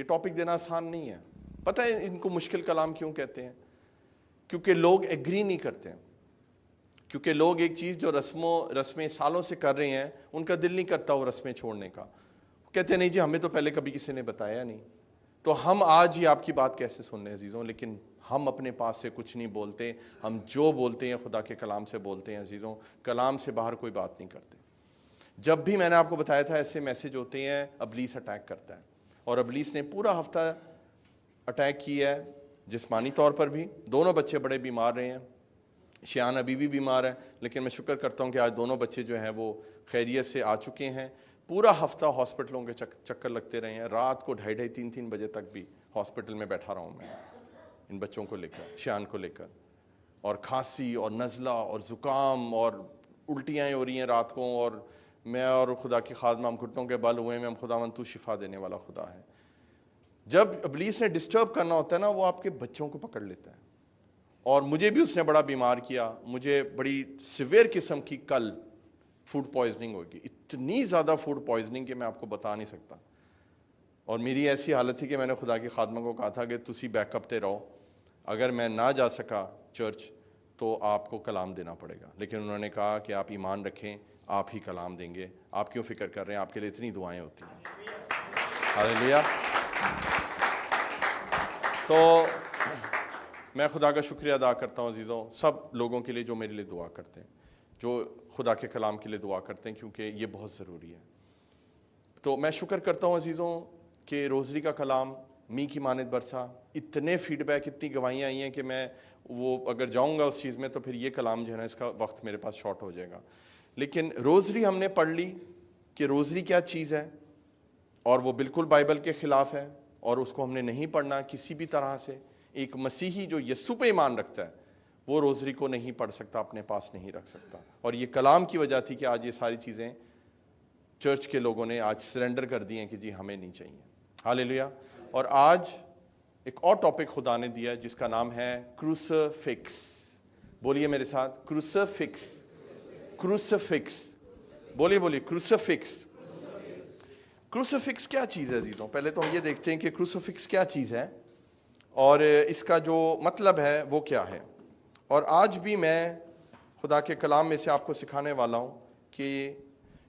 ये टॉपिक देना आसान नहीं है। पता है इनको मुश्किल कलाम क्यों कहते हैं? क्योंकि लोग एग्री नहीं करते हैं, क्योंकि लोग एक चीज़ जो रस्में सालों से कर रहे हैं, उनका दिल नहीं करता वो रस्में छोड़ने का। कहते हैं नहीं जी, हमें तो पहले कभी किसी ने बताया नहीं, तो हम आज ही आपकी बात कैसे सुन रहे हैं अजीज़ों। लेकिन हम अपने पास से कुछ नहीं बोलते, हम जो बोलते हैं खुदा के कलाम से बोलते हैं अजीज़ों, कलाम से बाहर कोई बात नहीं करते। जब भी मैंने आपको बताया था ऐसे मैसेज होते हैं, अबलीस अटैक करता है, और अबलीस ने पूरा हफ्ता अटैक किया है, जिस्मानी तौर पर भी। दोनों बच्चे बड़े बीमार रहे हैं, शियान अभी भी बीमार है, लेकिन मैं शुक्र करता हूँ कि आज दोनों बच्चे जो हैं वो खैरियत से आ चुके हैं। पूरा हफ्ता हॉस्पिटलों के चक्कर लगते रहे हैं, रात को 2:30 3 बजे तक भी हॉस्पिटल में बैठा रहा हूँ मैं इन बच्चों को लेकर, शियान को लेकर। और खांसी और नज़ला और ज़ुकाम और उल्टियाँ हो रही हैं रात को, और मैं और खुदा की खादमा हम घुटनों के बल हुए में, हम खुदावंद तू शिफा देने वाला खुदा है। जब इब्लीस ने डिस्टर्ब करना होता है ना, वो आपके बच्चों को पकड़ लेता है। और मुझे भी उसने बड़ा बीमार किया, मुझे बड़ी सिवियर किस्म की कल फूड पॉइजनिंग होगी, इतनी ज़्यादा फूड पॉइजनिंग कि मैं आपको बता नहीं सकता। और मेरी ऐसी हालत थी कि मैंने खुदा की खादमा को कहा था कि तुसी बैकअप पे रहो, अगर मैं ना जा सका चर्च तो आपको कलाम देना पड़ेगा। लेकिन उन्होंने कहा कि आप ईमान रखें, आप ही कलाम देंगे, आप क्यों फिक्र कर रहे हैं, आपके लिए इतनी दुआएं होती हैं। हालेलुया। तो मैं खुदा का शुक्रिया अदा करता हूँ अजीज़ों, सब लोगों के लिए जो मेरे लिए दुआ करते हैं, जो खुदा के कलाम के लिए दुआ करते हैं, क्योंकि ये बहुत ज़रूरी है। तो मैं शुक्र करता हूँ अजीज़ों कि रोज़री का कलाम मी की मानद बरसा, इतने फीडबैक, इतनी गवाहियाँ आई हैं कि मैं वो अगर जाऊँगा उस चीज़ में तो फिर ये कलाम जो है ना, इसका वक्त मेरे पास शॉर्ट हो जाएगा। लेकिन रोज़री हमने पढ़ ली कि रोज़री क्या चीज़ है, और वो बिल्कुल बाइबल के ख़िलाफ़ है, और उसको हमने नहीं पढ़ना किसी भी तरह से। एक मसीही जो यस्सु पे ईमान रखता है वो रोज़री को नहीं पढ़ सकता, अपने पास नहीं रख सकता। और ये कलाम की वजह थी कि आज ये सारी चीज़ें चर्च के लोगों ने आज सरेंडर कर दी हैं कि जी हमें नहीं चाहिए। हालेलुया। और आज एक और टॉपिक खुदा ने दिया जिसका नाम है क्रूसिफिक्स। बोलिए मेरे साथ, क्रूसिफिक्स। क्रूसिफिक्स बोलिए, बोलिए क्रूसिफिक्स। क्रूसिफिक्स क्या चीज़ है अजीज़ों? पहले तो हम ये देखते हैं कि क्रूसिफिक्स क्या चीज़ है और इसका जो मतलब है वो क्या है। और आज भी मैं खुदा के कलाम में से आपको सिखाने वाला हूँ कि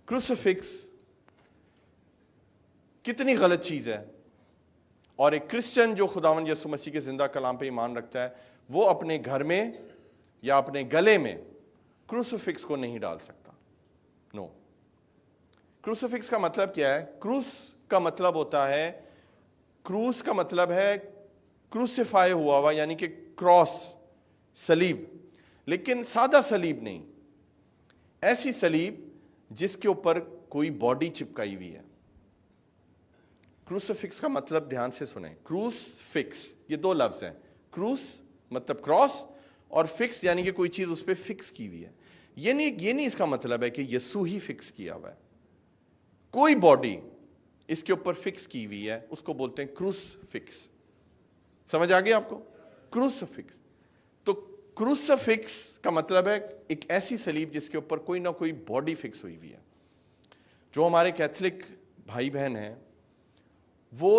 क्रूसिफिक्स कितनी गलत चीज़ है, और एक क्रिश्चियन जो खुदावंद यीशु मसीह के ज़िंदा कलाम पे ईमान रखता है वो अपने घर में या अपने गले में क्रूसिफिक्स को नहीं डाल सकता। नो। क्रूसिफिक्स का मतलब क्या है? क्रूस का मतलब होता है, क्रूस का मतलब है क्रूसिफाई हुआ हुआ, यानी कि क्रॉस, सलीब। लेकिन सादा सलीब नहीं, ऐसी सलीब जिसके ऊपर कोई बॉडी चिपकाई हुई है। क्रूसिफिक्स का मतलब ध्यान से सुने, क्रूस फिक्स, ये दो लफ्ज हैं। क्रूस मतलब क्रॉस, और फिक्स यानी कि कोई चीज उस पर फिक्स की हुई है। ये नहीं इसका मतलब है कि यीशु ही फिक्स किया हुआ है। कोई बॉडी इसके ऊपर फिक्स की हुई है, उसको बोलते हैं क्रूसिफिक्स। समझ आ गई आपको? क्रूसिफिक्स। तो क्रूसिफिक्स का मतलब है एक ऐसी सलीब जिसके ऊपर कोई ना कोई बॉडी फिक्स हुई हुई है। जो हमारे कैथलिक भाई बहन हैं वो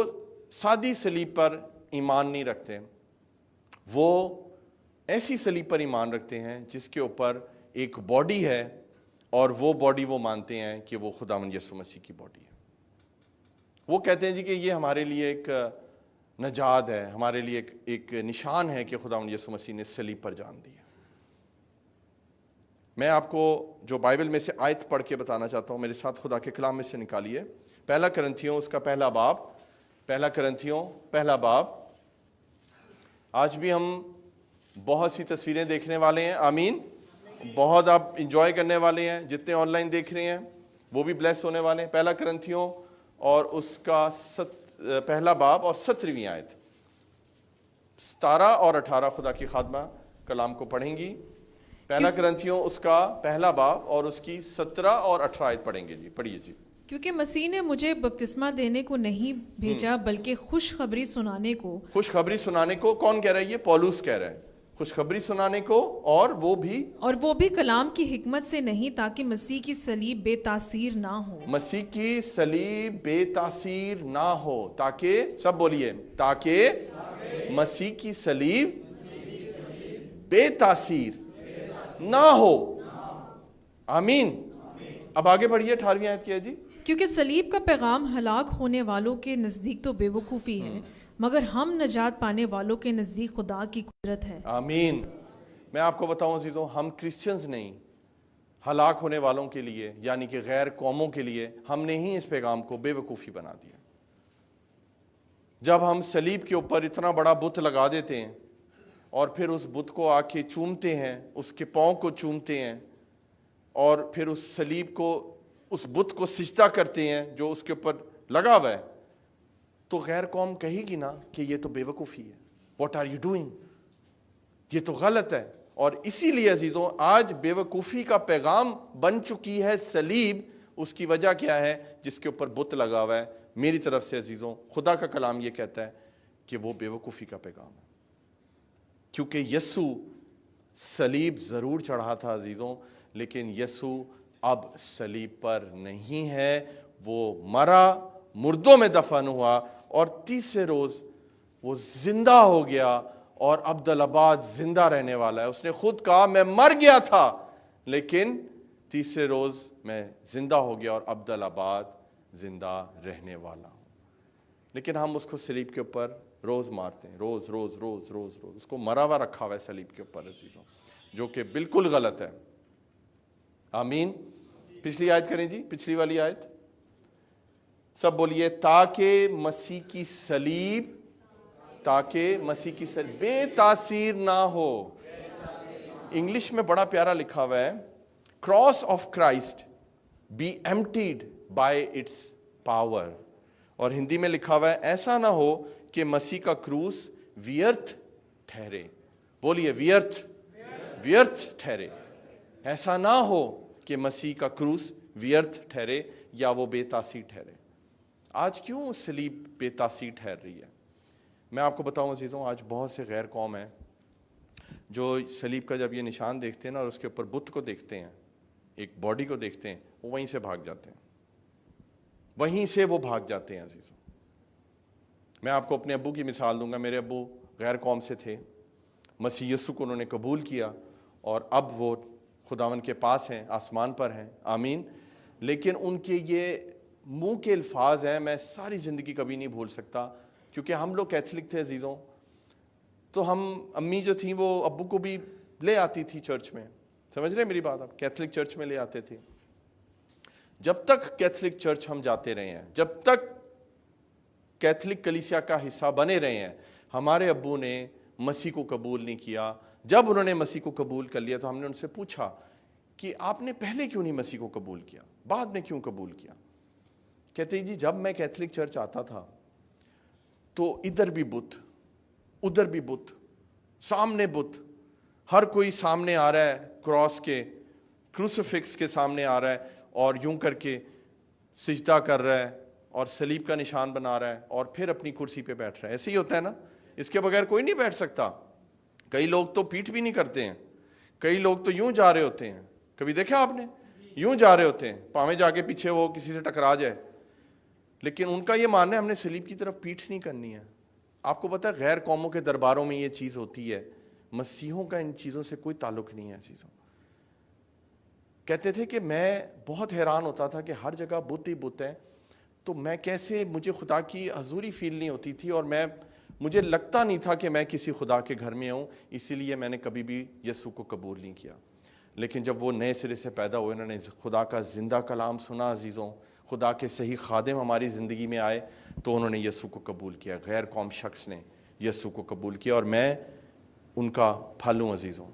सादी सलीब पर ईमान नहीं रखते, वो ऐसी सलीब पर ईमान रखते हैं जिसके ऊपर एक बॉडी है, और वो बॉडी वो मानते हैं कि वो खुदावंद यीशु मसीह की बॉडी है। वो कहते हैं जी कि ये हमारे लिए एक नजात है, हमारे लिए एक निशान है कि खुदावंद यीशु मसीह ने सलीब पर जान दी है। मैं आपको जो बाइबल में से आयत पढ़ के बताना चाहता हूँ, मेरे साथ खुदा के कलाम में से निकालिए। पहला करंथियों उसका पहला बाब, पहला करंथियों पहला बाब। आज भी हम बहुत सी तस्वीरें देखने वाले हैं, आमीन। बहुत आप इंजॉय करने वाले हैं, जितने ऑनलाइन देख रहे हैं वो भी ब्लेस होने वाले हैं। पहला करंथियों और उसका पहला बाब और 17वीं आयत, 17 और 18 खुदा की खादमा कलाम को पढ़ेंगी। पहला करंथियों उसका पहला बाब और उसकी 17 और 18 आयत पढ़ेंगे जी। पढ़िए जी। क्योंकि मसीह ने मुझे बपतिस्मा देने को नहीं भेजा बल्कि खुशखबरी सुनाने को। खुशखबरी सुनाने को कौन कह रहा है? ये पौलुस कह रहा है। खुशखबरी सुनाने को, और वो भी कलाम की हिकमत से नहीं, ताकि मसीह की सलीब बेतासीर ना हो। मसीह की सलीब बेतासीर ना हो, ताकि, सब बोलिए, ताकि मसीह की सलीब बेतासीर ना हो। आमीन। अब आगे बढ़िए, 18वीं आयत की है जी। क्योंकि सलीब का पैगाम हलाक होने वालों के नजदीक तो बेवकूफ़ी है, मगर हम नजात पाने वालों के नजदीक खुदा की कुदरत है। आमीन। मैं आपको बताऊं अजीजों, हम क्रिश्चियंस नहीं, हलाक होने वालों के लिए यानी कि गैर कौमों के लिए हमने ही इस पैगाम को बेवकूफ़ी बना दिया। जब हम सलीब के ऊपर इतना बड़ा बुत लगा देते हैं और फिर उस बुत को आके चूमते हैं, उसके पाँव को चूमते हैं, और फिर उस सलीब को, उस बुत को सिजदा करते हैं जो उसके ऊपर लगा हुआ है, तो गैर कौम कहेगी ना कि ये तो बेवकूफ़ी है, व्हाट आर यू डूइंग, ये तो गलत है। और इसीलिए अजीजों, आज बेवकूफ़ी का पैगाम बन चुकी है सलीब। उसकी वजह क्या है? जिसके ऊपर बुत लगा हुआ है। मेरी तरफ से अजीजों, खुदा का कलाम ये कहता है कि वो बेवकूफ़ी का पैगाम है, क्योंकि यस्सु सलीब ज़रूर चढ़ा था अजीजों, लेकिन यस्सु अब सलीब पर नहीं है। वो मरा, मुर्दों में दफन हुआ, और तीसरे रोज वो जिंदा हो गया, और अब्दुल्लाबाद जिंदा रहने वाला है। उसने खुद कहा, मैं मर गया था, लेकिन तीसरे रोज मैं जिंदा हो गया और अब्दुल्लाबाद जिंदा रहने वाला हूं। लेकिन हम उसको सलीब के ऊपर रोज मारते हैं, रोज रोज रोज रोज रोज उसको मरा हुआ रखा हुआ है सलीब के ऊपर अजीजों, जो कि बिल्कुल गलत है। आमीन। पिछली आयत करें जी, पिछली वाली आयत, सब बोलिए, ताकि मसीह की सलीब, ताकि मसीह की सलीब बेतासीर ना हो। इंग्लिश में बड़ा प्यारा लिखा हुआ है, cross of Christ be emptied by its power. और हिंदी में लिखा हुआ है, ऐसा ना हो कि मसीह का क्रूस व्यर्थ ठहरे। बोलिए, व्यर्थ, व्यर्थ ठहरे। ऐसा ना हो कि मसीह का क्रूस व्यर्थ ठहरे या वो बेतासीर ठहरे। आज क्यों सलीब बेतासीर ठहर रही है? मैं आपको बताऊं अजीजों, आज बहुत से गैर कौम हैं जो सलीब का जब ये निशान देखते हैं ना, और उसके ऊपर बुत को देखते हैं, एक बॉडी को देखते हैं, वो वहीं से भाग जाते हैं, वहीं से वो भाग जाते हैं अजीजों। मैं आपको अपने अब्बू की मिसाल दूंगा। मेरे अब्बू गैर कौम से थे, मसीह यीशु को उन्होंने कबूल किया, और अब वो खुदावन के पास हैं, आसमान पर हैं। आमीन। लेकिन उनके ये मुंह के अल्फाज हैं, मैं सारी ज़िंदगी कभी नहीं भूल सकता, क्योंकि हम लोग कैथलिक थे अजीज़ों। तो हम, अम्मी जो थी वो अब्बू को भी ले आती थी चर्च में, समझ रहे मेरी बात आप, कैथलिक चर्च में ले आते थे। जब तक कैथलिक चर्च हम जाते रहे हैं, जब तक कैथलिक कलीसिया का हिस्सा बने रहे हैं, हमारे अब्बू ने मसीह को कबूल नहीं किया। जब उन्होंने मसीह को कबूल कर लिया तो हमने उनसे पूछा कि आपने पहले क्यों नहीं मसीह को कबूल किया, बाद में क्यों कबूल किया? कहते जी, जब मैं कैथलिक चर्च आता था तो इधर भी बुत, उधर भी बुत, सामने बुत, हर कोई सामने आ रहा है, क्रॉस के, क्रूसिफिक्स के सामने आ रहा है, और यूं करके सिजदा कर रहा है और सलीब का निशान बना रहा है, और फिर अपनी कुर्सी पे बैठ रहा है। ऐसे ही होता है ना, इसके बगैर कोई नहीं बैठ सकता। कई लोग तो पीठ भी नहीं करते हैं, कई लोग तो यूं जा रहे होते हैं, कभी देखा आपने, यूं जा रहे होते हैं, पावे जाके पीछे वो किसी से टकरा जाए। लेकिन उनका ये मानना है हमने सलीब की तरफ पीठ नहीं करनी है। आपको पता है गैर कौमों के दरबारों में ये चीज होती है, मसीहों का इन चीजों से कोई ताल्लुक नहीं है। चीजों कहते थे कि मैं बहुत हैरान होता था कि हर जगह बुत ही बुत है, तो मैं कैसे, मुझे खुदा की हजूरी फील नहीं होती थी, और मुझे लगता नहीं था कि मैं किसी खुदा के घर में हूँ, इसीलिए मैंने कभी भी यीशु को कबूल नहीं किया। लेकिन जब वो नए सिरे से पैदा हुए, उन्होंने खुदा का जिंदा कलाम सुना अजीज़ों, खुदा के सही खादिम हमारी ज़िंदगी में आए, तो उन्होंने यीशु को कबूल किया। गैर कौम शख्स ने यीशु को कबूल किया, और मैं उनका फल हूँ अजीज़ों,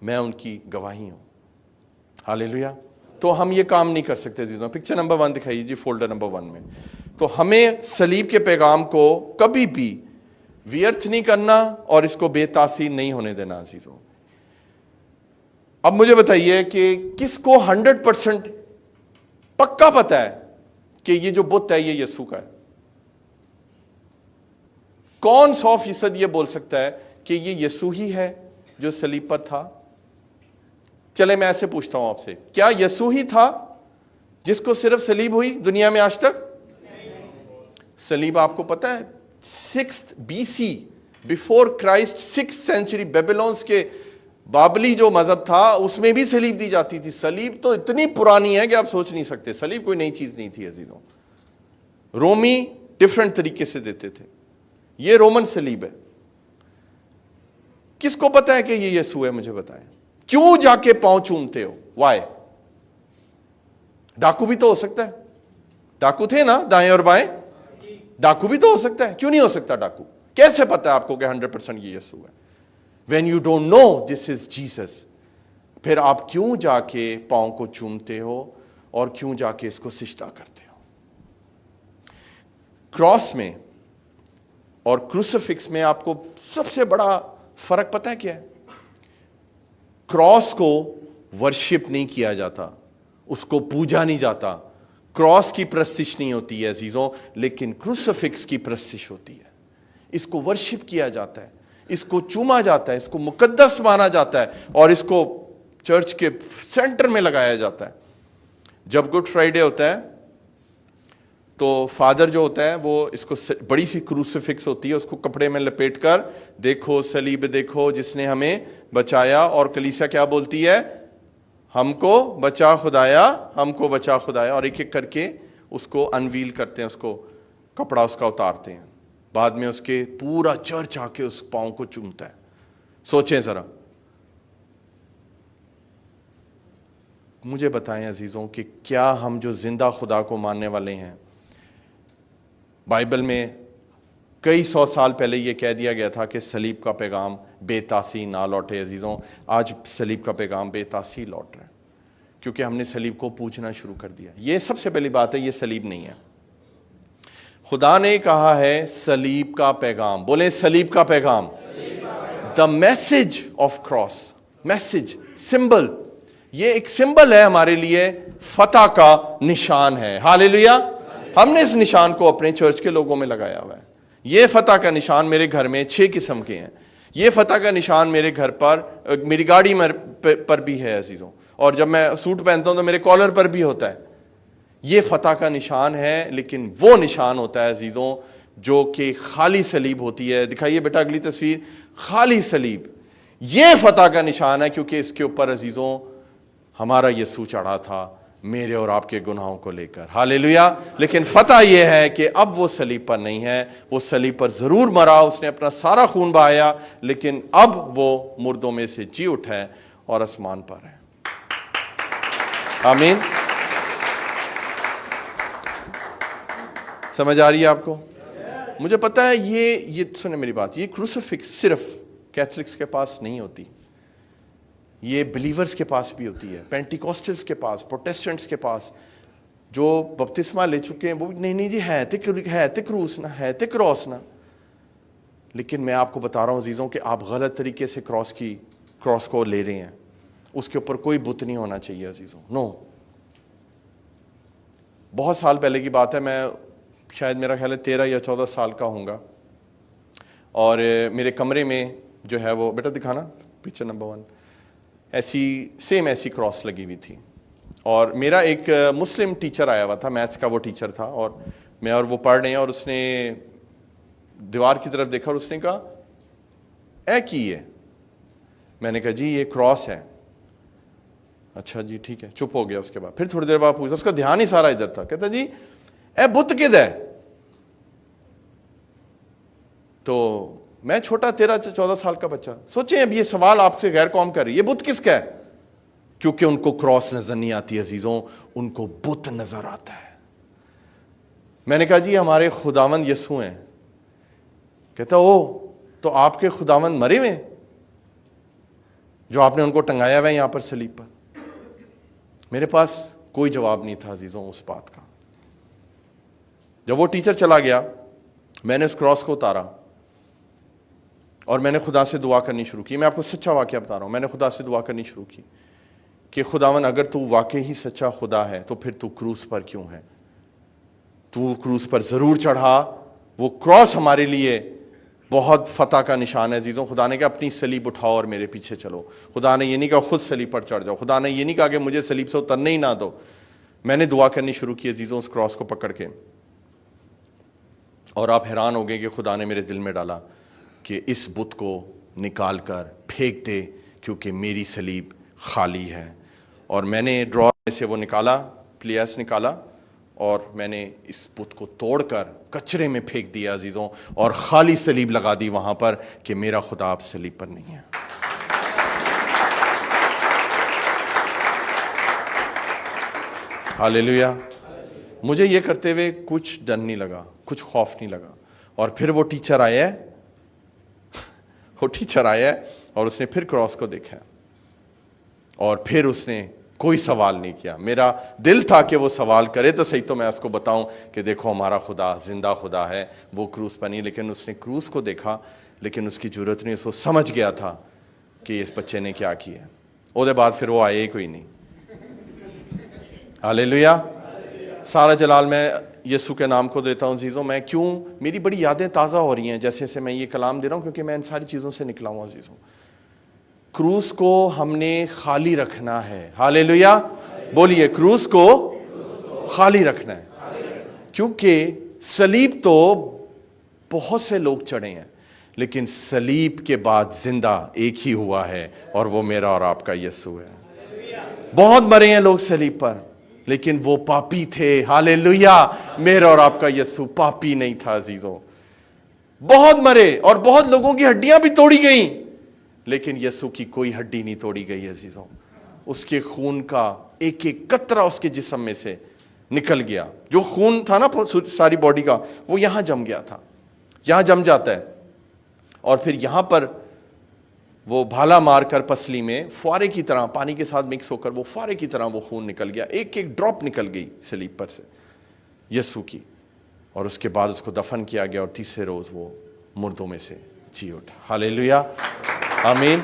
मैं उनकी गवाही हूँ। हालेलुया। तो हम ये काम नहीं कर सकते अजीज़ों। पिक्चर नंबर 1 दिखाइए जी, फोल्डर नंबर 1 में। तो हमें सलीब के पैगाम को कभी भी व्यर्थ नहीं करना और इसको बेतासीर नहीं होने देना अजीज़ों। अब मुझे बताइए कि किसको 100% पक्का पता है कि ये जो बुत है ये यीशु का है? कौन 100% ये बोल सकता है कि ये यीशु ही है जो सलीब पर था? चले मैं ऐसे पूछता हूं आपसे, क्या यीशु ही था जिसको सिर्फ सलीब हुई दुनिया में आज तक? सलीब आपको पता है 6th BC, before Christ, 6th century, Babylons के बाबली जो मजहब था उसमें भी सलीब दी जाती थी। सलीब तो इतनी पुरानी है कि आप सोच नहीं सकते। सलीब कोई नई चीज नहीं थी अजीजों। रोमी डिफरेंट तरीके से देते थे, ये रोमन सलीब है। किसको पता है कि ये यीशु है? मुझे बताएं, क्यों जाके पांव चूमते हो? वाई? डाकू भी तो हो सकता है, डाकू थे ना दाएं और बाएं, डाकू भी तो हो सकता है, क्यों नहीं हो सकता डाकू? कैसे पता है आपको कि 100% ये यीशु है? When you don't know this is Jesus, फिर आप क्यों जाके पांव को चूमते हो और क्यों जाके इसको सिजदा करते हो? क्रॉस में और क्रूसिफिक्स में आपको सबसे बड़ा फर्क पता है क्या है? क्रॉस को वर्शिप नहीं किया जाता, उसको पूजा नहीं जाता, क्रॉस की प्रस्तिश नहीं होती है अजीजों, लेकिन क्रूसिफिक्स की प्रस्तिश होती है। इसको वर्शिप किया जाता है, इसको चूमा जाता है, इसको मुकद्दस माना जाता है और इसको चर्च के सेंटर में लगाया जाता है। जब गुड फ्राइडे होता है तो फादर जो होता है वो इसको, बड़ी सी क्रूसिफिक्स होती है, उसको कपड़े में लपेट कर, देखो सलीब देखो जिसने हमें बचाया, और कलीसिया क्या बोलती है? हमको बचा खुदाया, हमको बचा खुदाया, और एक एक करके उसको अनवील करते हैं, उसको कपड़ा उसका उतारते हैं। बाद में उसके पूरा चर्च आके उस पांव को चूमता है। सोचें जरा, मुझे बताएं अजीजों कि क्या हम जो जिंदा खुदा को मानने वाले हैं, बाइबल में कई सौ साल पहले यह कह दिया गया था कि सलीब का पैगाम बेतासी ना लौटे। अजीजों, आज सलीब का पैगाम बेतासी लौट रहा है क्योंकि हमने सलीब को पूजना शुरू कर दिया। यह सबसे पहली बात है, यह सलीब नहीं है। खुदा ने कहा है सलीब का पैगाम, बोले सलीब का पैगाम, the message of cross, message, symbol, ये एक सिंबल है हमारे लिए, फतह का निशान है। हालेलुया। हमने इस निशान को अपने चर्च के लोगों में लगाया हुआ है। ये फतह का निशान मेरे घर में 6 किस्म के हैं। ये फतह का निशान मेरे घर पर, मेरी गाड़ी पर भी है अजीजों, और जब मैं सूट पहनता हूं तो मेरे कॉलर पर भी होता है। ये फतह का निशान है, लेकिन वो निशान होता है अजीजों जो कि खाली सलीब होती है। दिखाइए बेटा अगली तस्वीर, खाली सलीब, ये फतह का निशान है क्योंकि इसके ऊपर अजीजों हमारा यीशु चढ़ा था मेरे और आपके गुनाहों को लेकर। हालेलुया। लेकिन फतह यह है कि अब वो सलीब पर नहीं है, वो सलीब पर जरूर मरा, उसने अपना सारा खून बहाया, लेकिन अब वो मुर्दों में से जी उठा है और आसमान पर है। आमीन। समझ आ रही है आपको? मुझे पता है ये सुने मेरी बात, ये क्रूसिफिक्स सिर्फ कैथलिक्स के पास नहीं होती, ये बिलीवर्स के पास भी होती है, पेंटिकॉस्टल्स के पास, प्रोटेस्टेंट्स के पास, जो बपतिस्मा ले चुके हैं वो नहीं जी है ते क्रूस ना, है ते क्रॉस ना। लेकिन मैं आपको बता रहा हूं अजीजों कि आप गलत तरीके से क्रॉस को ले रहे हैं। उसके ऊपर कोई बुत नहीं होना चाहिए अजीजों, नो। बहुत साल पहले की बात है, मैं शायद मेरा ख्याल है 13 या 14 साल का होऊंगा, और मेरे कमरे में जो है वो, बेटा दिखाना पिक्चर नंबर 1, ऐसी क्रॉस लगी हुई थी। और मेरा एक मुस्लिम टीचर आया हुआ था, मैथ्स का वो टीचर था, और मैं और वो पढ़ रहे हैं, और उसने दीवार की तरफ देखा और उसने कहा की है। मैंने कहा जी ये क्रॉस है। अच्छा जी ठीक है, चुप हो गया। उसके बाद फिर थोड़ी देर बाद पूछा, उसका ध्यान ही सारा इधर था, कहता जी बुत किद है। तो मैं छोटा 13-14 साल का बच्चा, सोचे अब ये सवाल आपसे गैर कौम कर रही है, बुत किसका है? क्योंकि उनको क्रॉस नजर नहीं आती अजीजों, उनको बुत नजर आता है। मैंने कहा जी हमारे खुदावंद यीशु हैं। कहता ओ तो आपके खुदावंद मरे हुए जो आपने उनको टंगाया हुआ है यहां पर सलीब पर? मेरे पास कोई जवाब नहीं था अजीजों उस बात का। जब वो टीचर चला गया, मैंने उस क्रॉस को उतारा और मैंने खुदा से दुआ करनी शुरू की। मैं आपको सच्चा वाकया बता रहा हूं, मैंने खुदा से दुआ करनी शुरू की कि खुदावन अगर तू वाकई ही सच्चा खुदा है तो फिर तू क्रूस पर क्यों है? तू क्रूस पर जरूर चढ़ा, वो क्रॉस हमारे लिए बहुत फतह का निशान है अजीज़ों। खुदा ने कहा अपनी सलीब उठाओ और मेरे पीछे चलो। खुदा ने ये नहीं कहा खुद सलीब पर चढ़ जाओ। खुदा ने ये नहीं कहा कि मुझे सलीब से उतरने ही ना दो। मैंने दुआ करनी शुरू की अजीज़ों उस क्रॉस को पकड़ के, और आप हैरान हो गए कि खुदा ने मेरे दिल में डाला कि इस बुत को निकाल कर फेंक दे, क्योंकि मेरी सलीब खाली है। और मैंने ड्रॉ में से वो निकाला, प्लेयर्स निकाला, और मैंने इस बुत को तोड़कर कचरे में फेंक दिया अजीज़ों, और खाली सलीब लगा दी वहां पर कि मेरा खुदा अब सलीब पर नहीं है। हालेलुया। मुझे ये करते हुए कुछ डर नहीं लगा, कुछ खौफ नहीं लगा। और फिर वो टीचर आया है वो टीचर आया है और उसने फिर क्रॉस को देखा, और फिर उसने कोई सवाल नहीं किया। मेरा दिल था कि वो सवाल करे तो सही, तो मैं उसको बताऊं कि देखो हमारा खुदा जिंदा खुदा है, वो क्रूस पर नहीं। लेकिन उसने क्रूस को देखा, लेकिन उसकी जरूरत नहीं, उसको समझ गया था कि इस बच्चे ने क्या किया। उसके बाद फिर वो आए ही कोई नहीं। हालेलुया। सारा जलाल मैं यीशु के नाम को देता हूँ अजीज़ों। मैं क्यों, मेरी बड़ी यादें ताज़ा हो रही हैं जैसे जैसे मैं ये कलाम दे रहा हूँ, क्योंकि मैं इन सारी चीज़ों से निकला हूँ अजीज़ों। क्रूस को हमने खाली रखना है। हालेलुया। बोलिए, क्रूस को खाली रखना है, क्योंकि सलीब तो बहुत से लोग चढ़े हैं, लेकिन सलीब के बाद जिंदा एक ही हुआ है, और वो मेरा और आपका यीशु है। बहुत मरे हैं लोग सलीब पर, लेकिन वो पापी थे। हालेलुया। मेरा और आपका यीशु पापी नहीं था अजीजों। बहुत मरे और बहुत लोगों की हड्डियां भी तोड़ी गई, लेकिन यीशु की कोई हड्डी नहीं तोड़ी गई अजीजों। उसके खून का एक एक कतरा उसके जिस्म में से निकल गया। जो खून था ना सारी बॉडी का, वो यहां जम गया था, यहां जम जाता है, और फिर यहां पर वो भाला मारकर पसली में फुआरे की तरह पानी के साथ मिक्स होकर वो फुआरे की तरह वो खून निकल गया। एक एक ड्रॉप निकल गई सलीब पर से यीशु की, और उसके बाद उसको दफन किया गया, और तीसरे रोज वो मुर्दों में से जी उठा। हालेलुया, आमीन।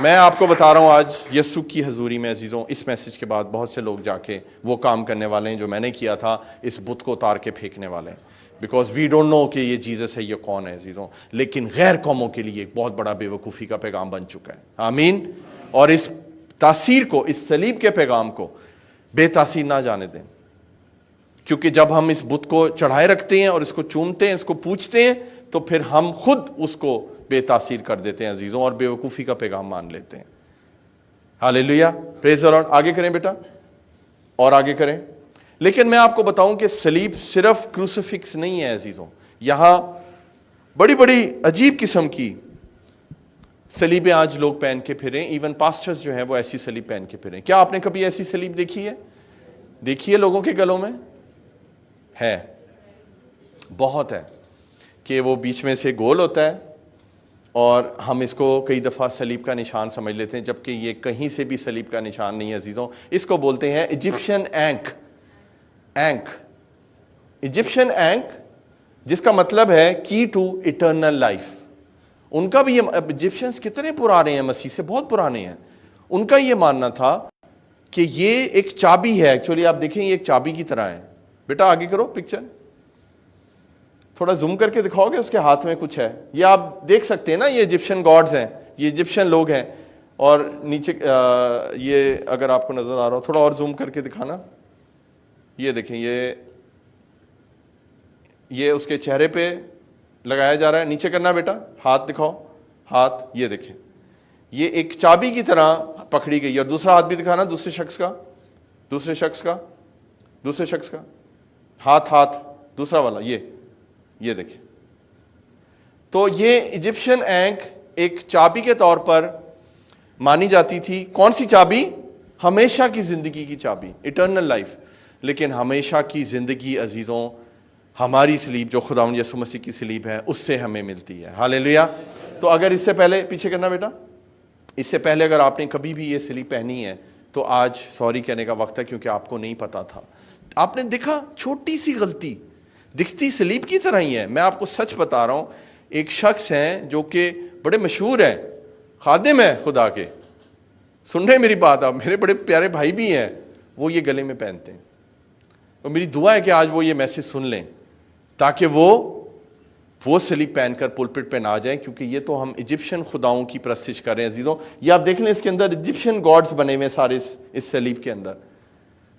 मैं आपको बता रहा हूं आज यीशु की हजूरी में अजीजों, इस मैसेज के बाद बहुत से लोग जाके वो काम करने वाले हैं जो मैंने किया था, इस बुत को उतार के फेंकने वाले हैं। बिकॉज वी डोंट नो कि ये जीसस है, ये कौन है अजीजों। लेकिन गैर कौमों के लिए एक बहुत बड़ा बेवकूफ़ी का पैगाम बन चुका है। आमीन। और इस तासीर को, इस सलीब के पैगाम को बेतासीर ना जाने दें, क्योंकि जब हम इस बुत को चढ़ाए रखते हैं और इसको चूमते हैं, इसको पूछते हैं, तो फिर हम खुद उसको बेतासीर कर देते हैं अजीजों, और बेवकूफ़ी का पैगाम मान लेते हैं। Hallelujah, praise the Lord. आगे करें बेटा, और आगे करें। लेकिन मैं आपको बताऊं कि सलीब सिर्फ क्रूसिफिक्स नहीं है अजीजों। यहां बड़ी बड़ी अजीब किस्म की सलीबें आज लोग पहन के फिरे। इवन पास्टर्स जो हैं वो ऐसी सलीब पहन के फिरे। क्या आपने कभी ऐसी सलीब देखी है? देखी है लोगों के गलों में? है, बहुत है, कि वो बीच में से गोल होता है, और हम इसको कई दफ़ा सलीब का निशान समझ लेते हैं, जबकि ये कहीं से भी सलीब का निशान नहीं है अजीजों। इसको बोलते हैं इजिप्शियन एंक। एंक, इजिप्शियन एंक, जिसका मतलब है की टू इटर्नल लाइफ। उनका भी ये, इजिप्शियंस कितने पुराने हैं, मसीह से बहुत पुराने हैं। उनका ये मानना था कि ये एक चाबी है। एक्चुअली आप देखें, ये एक चाबी की तरह है। बेटा आगे करो पिक्चर, थोड़ा जूम करके दिखाओगे, उसके हाथ में कुछ है, ये आप देख सकते हैं ना, ये इजिप्शियन गॉड्स हैं, ये इजिप्शियन लोग हैं। और नीचे ये अगर आपको नजर आ रहा हो, थोड़ा और जूम करके दिखाना, ये देखें, ये उसके चेहरे पे लगाया जा रहा है। नीचे करना बेटा, हाथ दिखाओ, हाथ, ये देखें, ये एक चाबी की तरह पकड़ी गई। और दूसरा हाथ भी दिखाना, दूसरे शख्स का, दूसरे शख्स का, दूसरे शख्स का हाथ, हाथ दूसरा वाला, ये देखें। तो ये इजिप्शियन एंक एक चाबी के तौर पर मानी जाती थी। कौन सी चाबी? हमेशा की जिंदगी की चाबी, इटर्नल लाइफ। लेकिन हमेशा की जिंदगी अजीजों, हमारी सलीब जो खुदावंद यीशु मसीह की सलीब है, उससे हमें मिलती है। हालेलुया। तो अगर इससे पहले, पीछे करना बेटा, इससे पहले अगर आपने कभी भी ये सलीब पहनी है, तो आज सॉरी कहने का वक्त है, क्योंकि आपको नहीं पता था। आपने देखा, छोटी सी गलती, दिखती सलीब की तरह ही है। मैं आपको सच बता रहा हूं, एक शख्स हैं जो कि बड़े मशहूर हैं, खादिम है खुदा के, सुन रहे मेरी बात आप, मेरे बड़े प्यारे भाई भी हैं, वो ये गले में पहनते हैं। और मेरी दुआ है कि आज वो ये मैसेज सुन लें, ताकि वो सलीब पहनकर पुलपिट पे ना जाए, क्योंकि ये तो हम इजिप्शियन खुदाओं की प्रस्तिश कर रहे हैं अजीजों। ये आप देख लें, इसके अंदर इजिप्शियन गॉड्स बने हुए सारे इस सलीब के अंदर।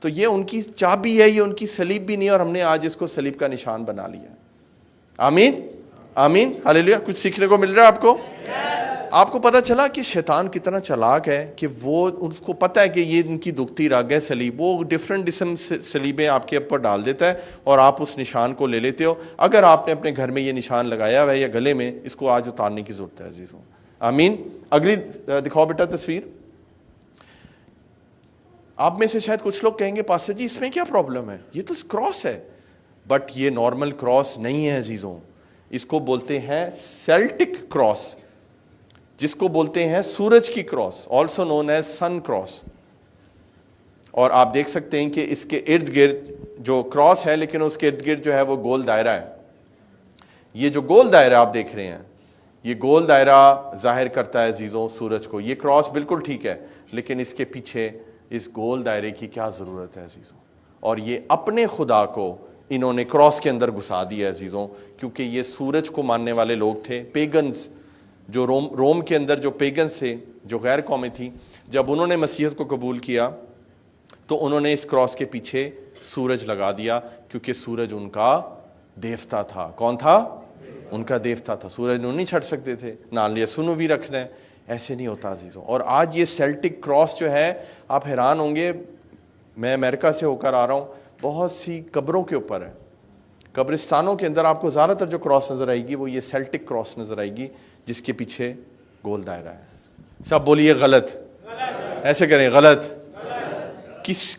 तो ये उनकी चाबी है, ये उनकी सलीब भी नहीं है, और हमने आज इसको सलीब का निशान बना लिया। आमीन आमीन हालेलुया। कुछ सीखने को मिल रहा है आपको? आपको पता चला कि शैतान कितना चालाक है कि वो उसको पता है कि ये इनकी दुखती रग है सलीब, वो डिफरेंट किस्म सलीबें आपके ऊपर डाल देता है और आप उस निशान को ले लेते हो। अगर आपने अपने घर में ये निशान लगाया हुआ है या गले में, इसको आज उतारने की जरूरत है अजीजों। आमीन। अगली दिखाओ बेटा तस्वीर। आप में से शायद कुछ लोग कहेंगे पास्टर जी इसमें क्या प्रॉब्लम है, ये तो क्रॉस है। बट ये नॉर्मल क्रॉस नहीं है अजीजों, इसको बोलते हैं सेल्टिक क्रॉस, जिसको बोलते हैं सूरज की क्रॉस, ऑल्सो नोन एज सन क्रॉस। और आप देख सकते हैं कि इसके इर्द गिर्द जो क्रॉस है, लेकिन उसके इर्द गिर्द जो है वो गोल दायरा है। ये जो गोल दायरा आप देख रहे हैं, ये गोल दायरा जाहिर करता है अजीजों सूरज को। ये क्रॉस बिल्कुल ठीक है, लेकिन इसके पीछे इस गोल दायरे की क्या जरूरत है अजीजों? और ये अपने खुदा को इन्होंने क्रॉस के अंदर घुसा दिया अजीजों, क्योंकि ये सूरज को मानने वाले लोग थे, पेगन्स, जो रोम के अंदर जो पेगन्स थे, जो गैर कौमें थी। जब उन्होंने मसीहत को कबूल किया तो उन्होंने इस क्रॉस के पीछे सूरज लगा दिया, क्योंकि सूरज उनका देवता था। कौन था? उनका देवता था। सूरज नहीं छट सकते थे, ना लहसुन भी रखना है, ऐसे नहीं होता अजीजों। और आज ये सेल्टिक क्रॉस जो है, आप हैरान होंगे, मैं अमेरिका से होकर आ रहा हूँ, बहुत सी कब्रों के ऊपर है, कब्रिस्तानों के अंदर आपको ज़्यादातर जो क्रॉस नज़र आएगी वो ये सेल्टिक क्रॉस नज़र आएगी, जिसके पीछे गोल दायरा है। सब बोलिए गलत, ऐसे करें गलत।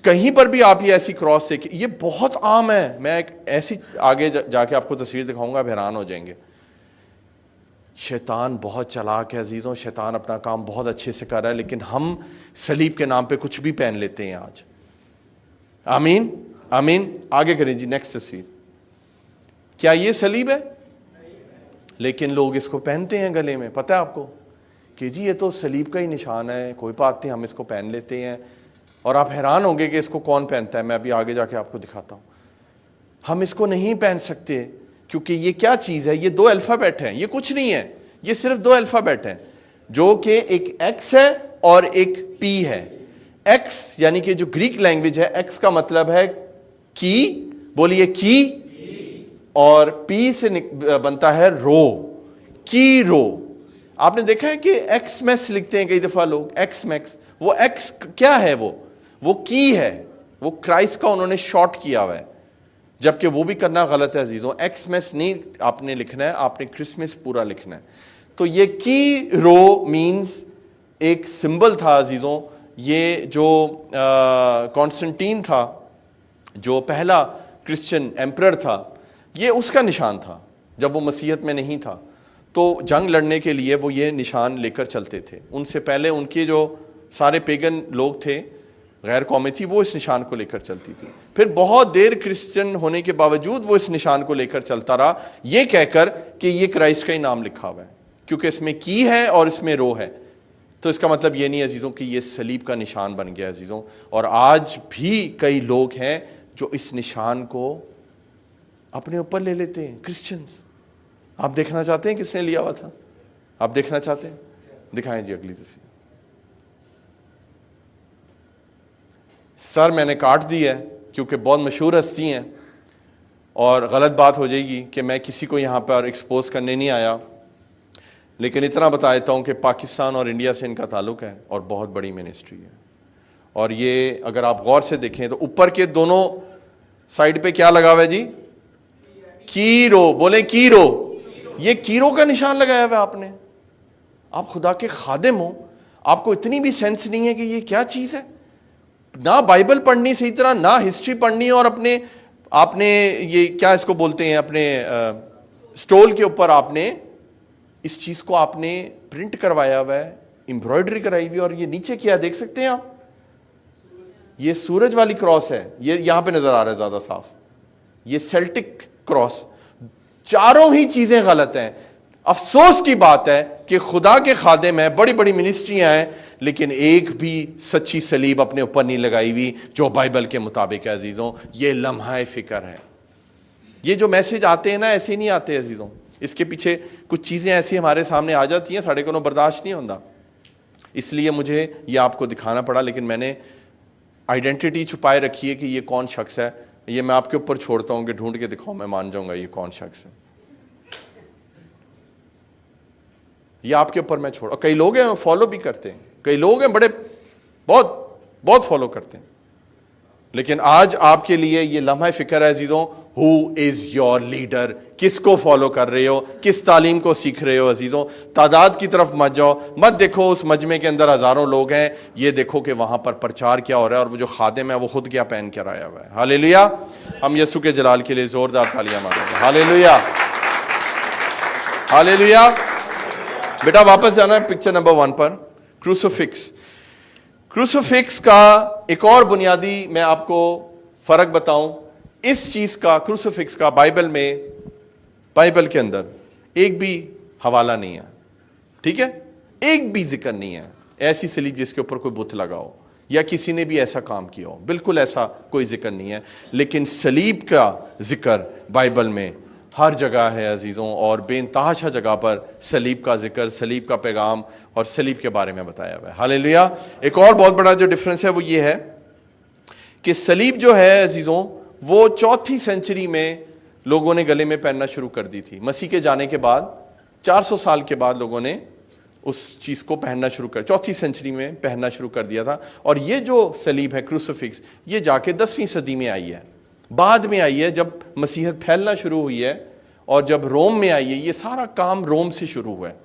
कहीं पर भी आप ये ऐसी क्रॉस देखें, ये बहुत आम है। मैं एक ऐसी आगे जाके आपको तस्वीर दिखाऊंगा, आप हैरान हो जाएंगे। शैतान बहुत चालाक है अजीजों, शैतान अपना काम बहुत अच्छे से कर रहा है, लेकिन हम सलीब के नाम पे कुछ भी पहन लेते हैं आज। आमीन आमीन। आगे करें जी, नेक्स्ट तस्वीर। क्या ये सलीब है? लेकिन लोग इसको पहनते हैं गले में। पता है आपको कि जी ये तो सलीब का ही निशान है, कोई बात नहीं, हम इसको पहन लेते हैं। और आप हैरान होंगे कि इसको कौन पहनता है। मैं अभी आगे जाके आपको दिखाता हूं। हम इसको नहीं पहन सकते, क्योंकि ये क्या चीज है? ये दो अल्फाबेट हैं, ये कुछ नहीं है, ये सिर्फ दो अल्फाबेट हैं, जो कि एक एक्स है और एक पी है। एक्स यानी कि जो ग्रीक लैंग्वेज है, एक्स का मतलब है की, बोलिए की, और पी से बनता है रो, की रो। आपने देखा है कि एक्स मैक्स लिखते हैं कई दफा लोग, एक्स मैक्स। वो एक्स क्या है? वो की है, वो क्राइस्ट का उन्होंने शॉर्ट किया हुआ है, जबकि वो भी करना गलत है अजीजों। एक्स मैक्स नहीं आपने लिखना है, आपने क्रिसमस पूरा लिखना है। तो ये की रो मीन्स एक सिंबल था अजीजों। ये जो कॉन्स्टेंटीन था, जो पहला क्रिश्चियन एम्परर था, ये उसका निशान था। जब वो मसीहत में नहीं था तो जंग लड़ने के लिए वो ये निशान लेकर चलते थे। उनसे पहले उनके जो सारे पेगन लोग थे, गैर कौमें थी, वो इस निशान को लेकर चलती थी। फिर बहुत देर क्रिश्चियन होने के बावजूद वो इस निशान को लेकर चलता रहा, ये कहकर कि ये क्राइस्ट का ही नाम लिखा हुआ है, क्योंकि इसमें की है और इसमें रो है। तो इसका मतलब ये नहीं अजीजों कि ये सलीब का निशान बन गया अजीजों। और आज भी कई लोग हैं जो इस निशान को अपने ऊपर ले लेते हैं, क्रिश्चियंस। आप देखना चाहते हैं किसने लिया हुआ था? आप देखना चाहते हैं? दिखाएं जी अगली तस्वीर। सर मैंने काट दी है, क्योंकि बहुत मशहूर हस्ती हैं, और गलत बात हो जाएगी कि मैं किसी को यहाँ पर एक्सपोज करने नहीं आया, लेकिन इतना बता देता हूँ कि पाकिस्तान और इंडिया से इनका ताल्लुक है और बहुत बड़ी मिनिस्ट्री है। और ये अगर आप गौर से देखें तो ऊपर के दोनों साइड पे क्या लगा हुआ है जी? कीरो, बोले कीरो। ये कीरो का निशान लगाया हुआ है आपने। आप खुदा के खादिम हो, आपको इतनी भी सेंस नहीं है कि ये क्या चीज है? ना बाइबल पढ़नी सही तरह, ना हिस्ट्री पढ़नी, और आपने ये क्या इसको बोलते हैं, अपने स्टोल के ऊपर आपने इस चीज को आपने प्रिंट करवाया हुआ है, एम्ब्रॉयडरी कराई हुई, और ये नीचे क्या देख सकते हैं आप? ये सूरज वाली क्रॉस है, ये यहां पे नजर आ रहा है ज्यादा साफ, ये सेल्टिक क्रॉस। चारों ही चीजें गलत हैं। अफसोस की बात है कि खुदा के खादिम हैं, बड़ी बड़ी मिनिस्ट्रियां हैं, लेकिन एक भी सच्ची सलीब अपने ऊपर नहीं लगाई हुई जो बाइबल के मुताबिक है अजीजों। ये लम्हा फिक्र है। ये जो मैसेज आते हैं ना, ऐसे नहीं आते अजीजों, इसके पीछे कुछ चीजें ऐसी हमारे सामने आ जाती हैं, साढ़े को बर्दाश्त नहीं होता, इसलिए मुझे ये आपको दिखाना पड़ा। लेकिन मैंने आइडेंटिटी छुपाए रखी है कि ये कौन शख्स है, ये मैं आपके ऊपर छोड़ता हूं कि ढूंढ के दिखाओ, मैं मान जाऊंगा ये कौन शख्स है, ये आपके ऊपर मैं छोड़। और कई लोग हैं फॉलो भी करते हैं, कई लोग हैं बड़े बहुत बहुत फॉलो करते हैं। लेकिन आज आपके लिए ये लम्हा फिक्र है अजीजों, हु इज योर लीडर, किसको फॉलो कर रहे हो, किस तालीम को सीख रहे हो अजीजों। तादाद की तरफ मत जाओ, मत देखो उस मजमे के अंदर हजारों लोग हैं, ये देखो कि वहां पर प्रचार क्या हो रहा है और वो जो खादिम है वो खुद क्या पहन कर आया हुआ है। हालेलुया, हम यीशु के जलाल के लिए जोरदार तालियां मारेंगे। Hallelujah, hallelujah. बेटा वापस जाना है पिक्चर नंबर 1 पर, क्रूसिफिक्स। क्रूसिफिक्स का एक और बुनियादी मैं आपको फर्क बताऊं, इस चीज का, क्रूसिफिक्स का बाइबल में, बाइबल के अंदर एक भी हवाला नहीं है, ठीक है, एक भी जिक्र नहीं है ऐसी सलीब जिसके ऊपर कोई बुत लगा हो या किसी ने भी ऐसा काम किया हो, बिल्कुल ऐसा कोई जिक्र नहीं है। लेकिन सलीब का जिक्र बाइबल में हर जगह है अजीजों, और बेनतहाशा जगह पर सलीब का जिक्र, सलीब का पैगाम और सलीब के बारे में बताया हुआ है। हालेलुया। एक और बहुत बड़ा जो डिफरेंस है वो ये है कि सलीब जो है अजीजों, वो 4वीं सेंचुरी में लोगों ने गले में पहनना शुरू कर दी थी। मसीह के जाने के बाद 400 साल के बाद लोगों ने उस चीज को पहनना शुरू कर, 4वीं सेंचुरी में पहनना शुरू कर दिया था। और ये जो सलीब है क्रूसिफिक्स, ये जाके 10वीं सदी में आई है, बाद में आई है, जब मसीहत फैलना शुरू हुई है और जब रोम में आई है। ये सारा काम रोम से शुरू हुआ है,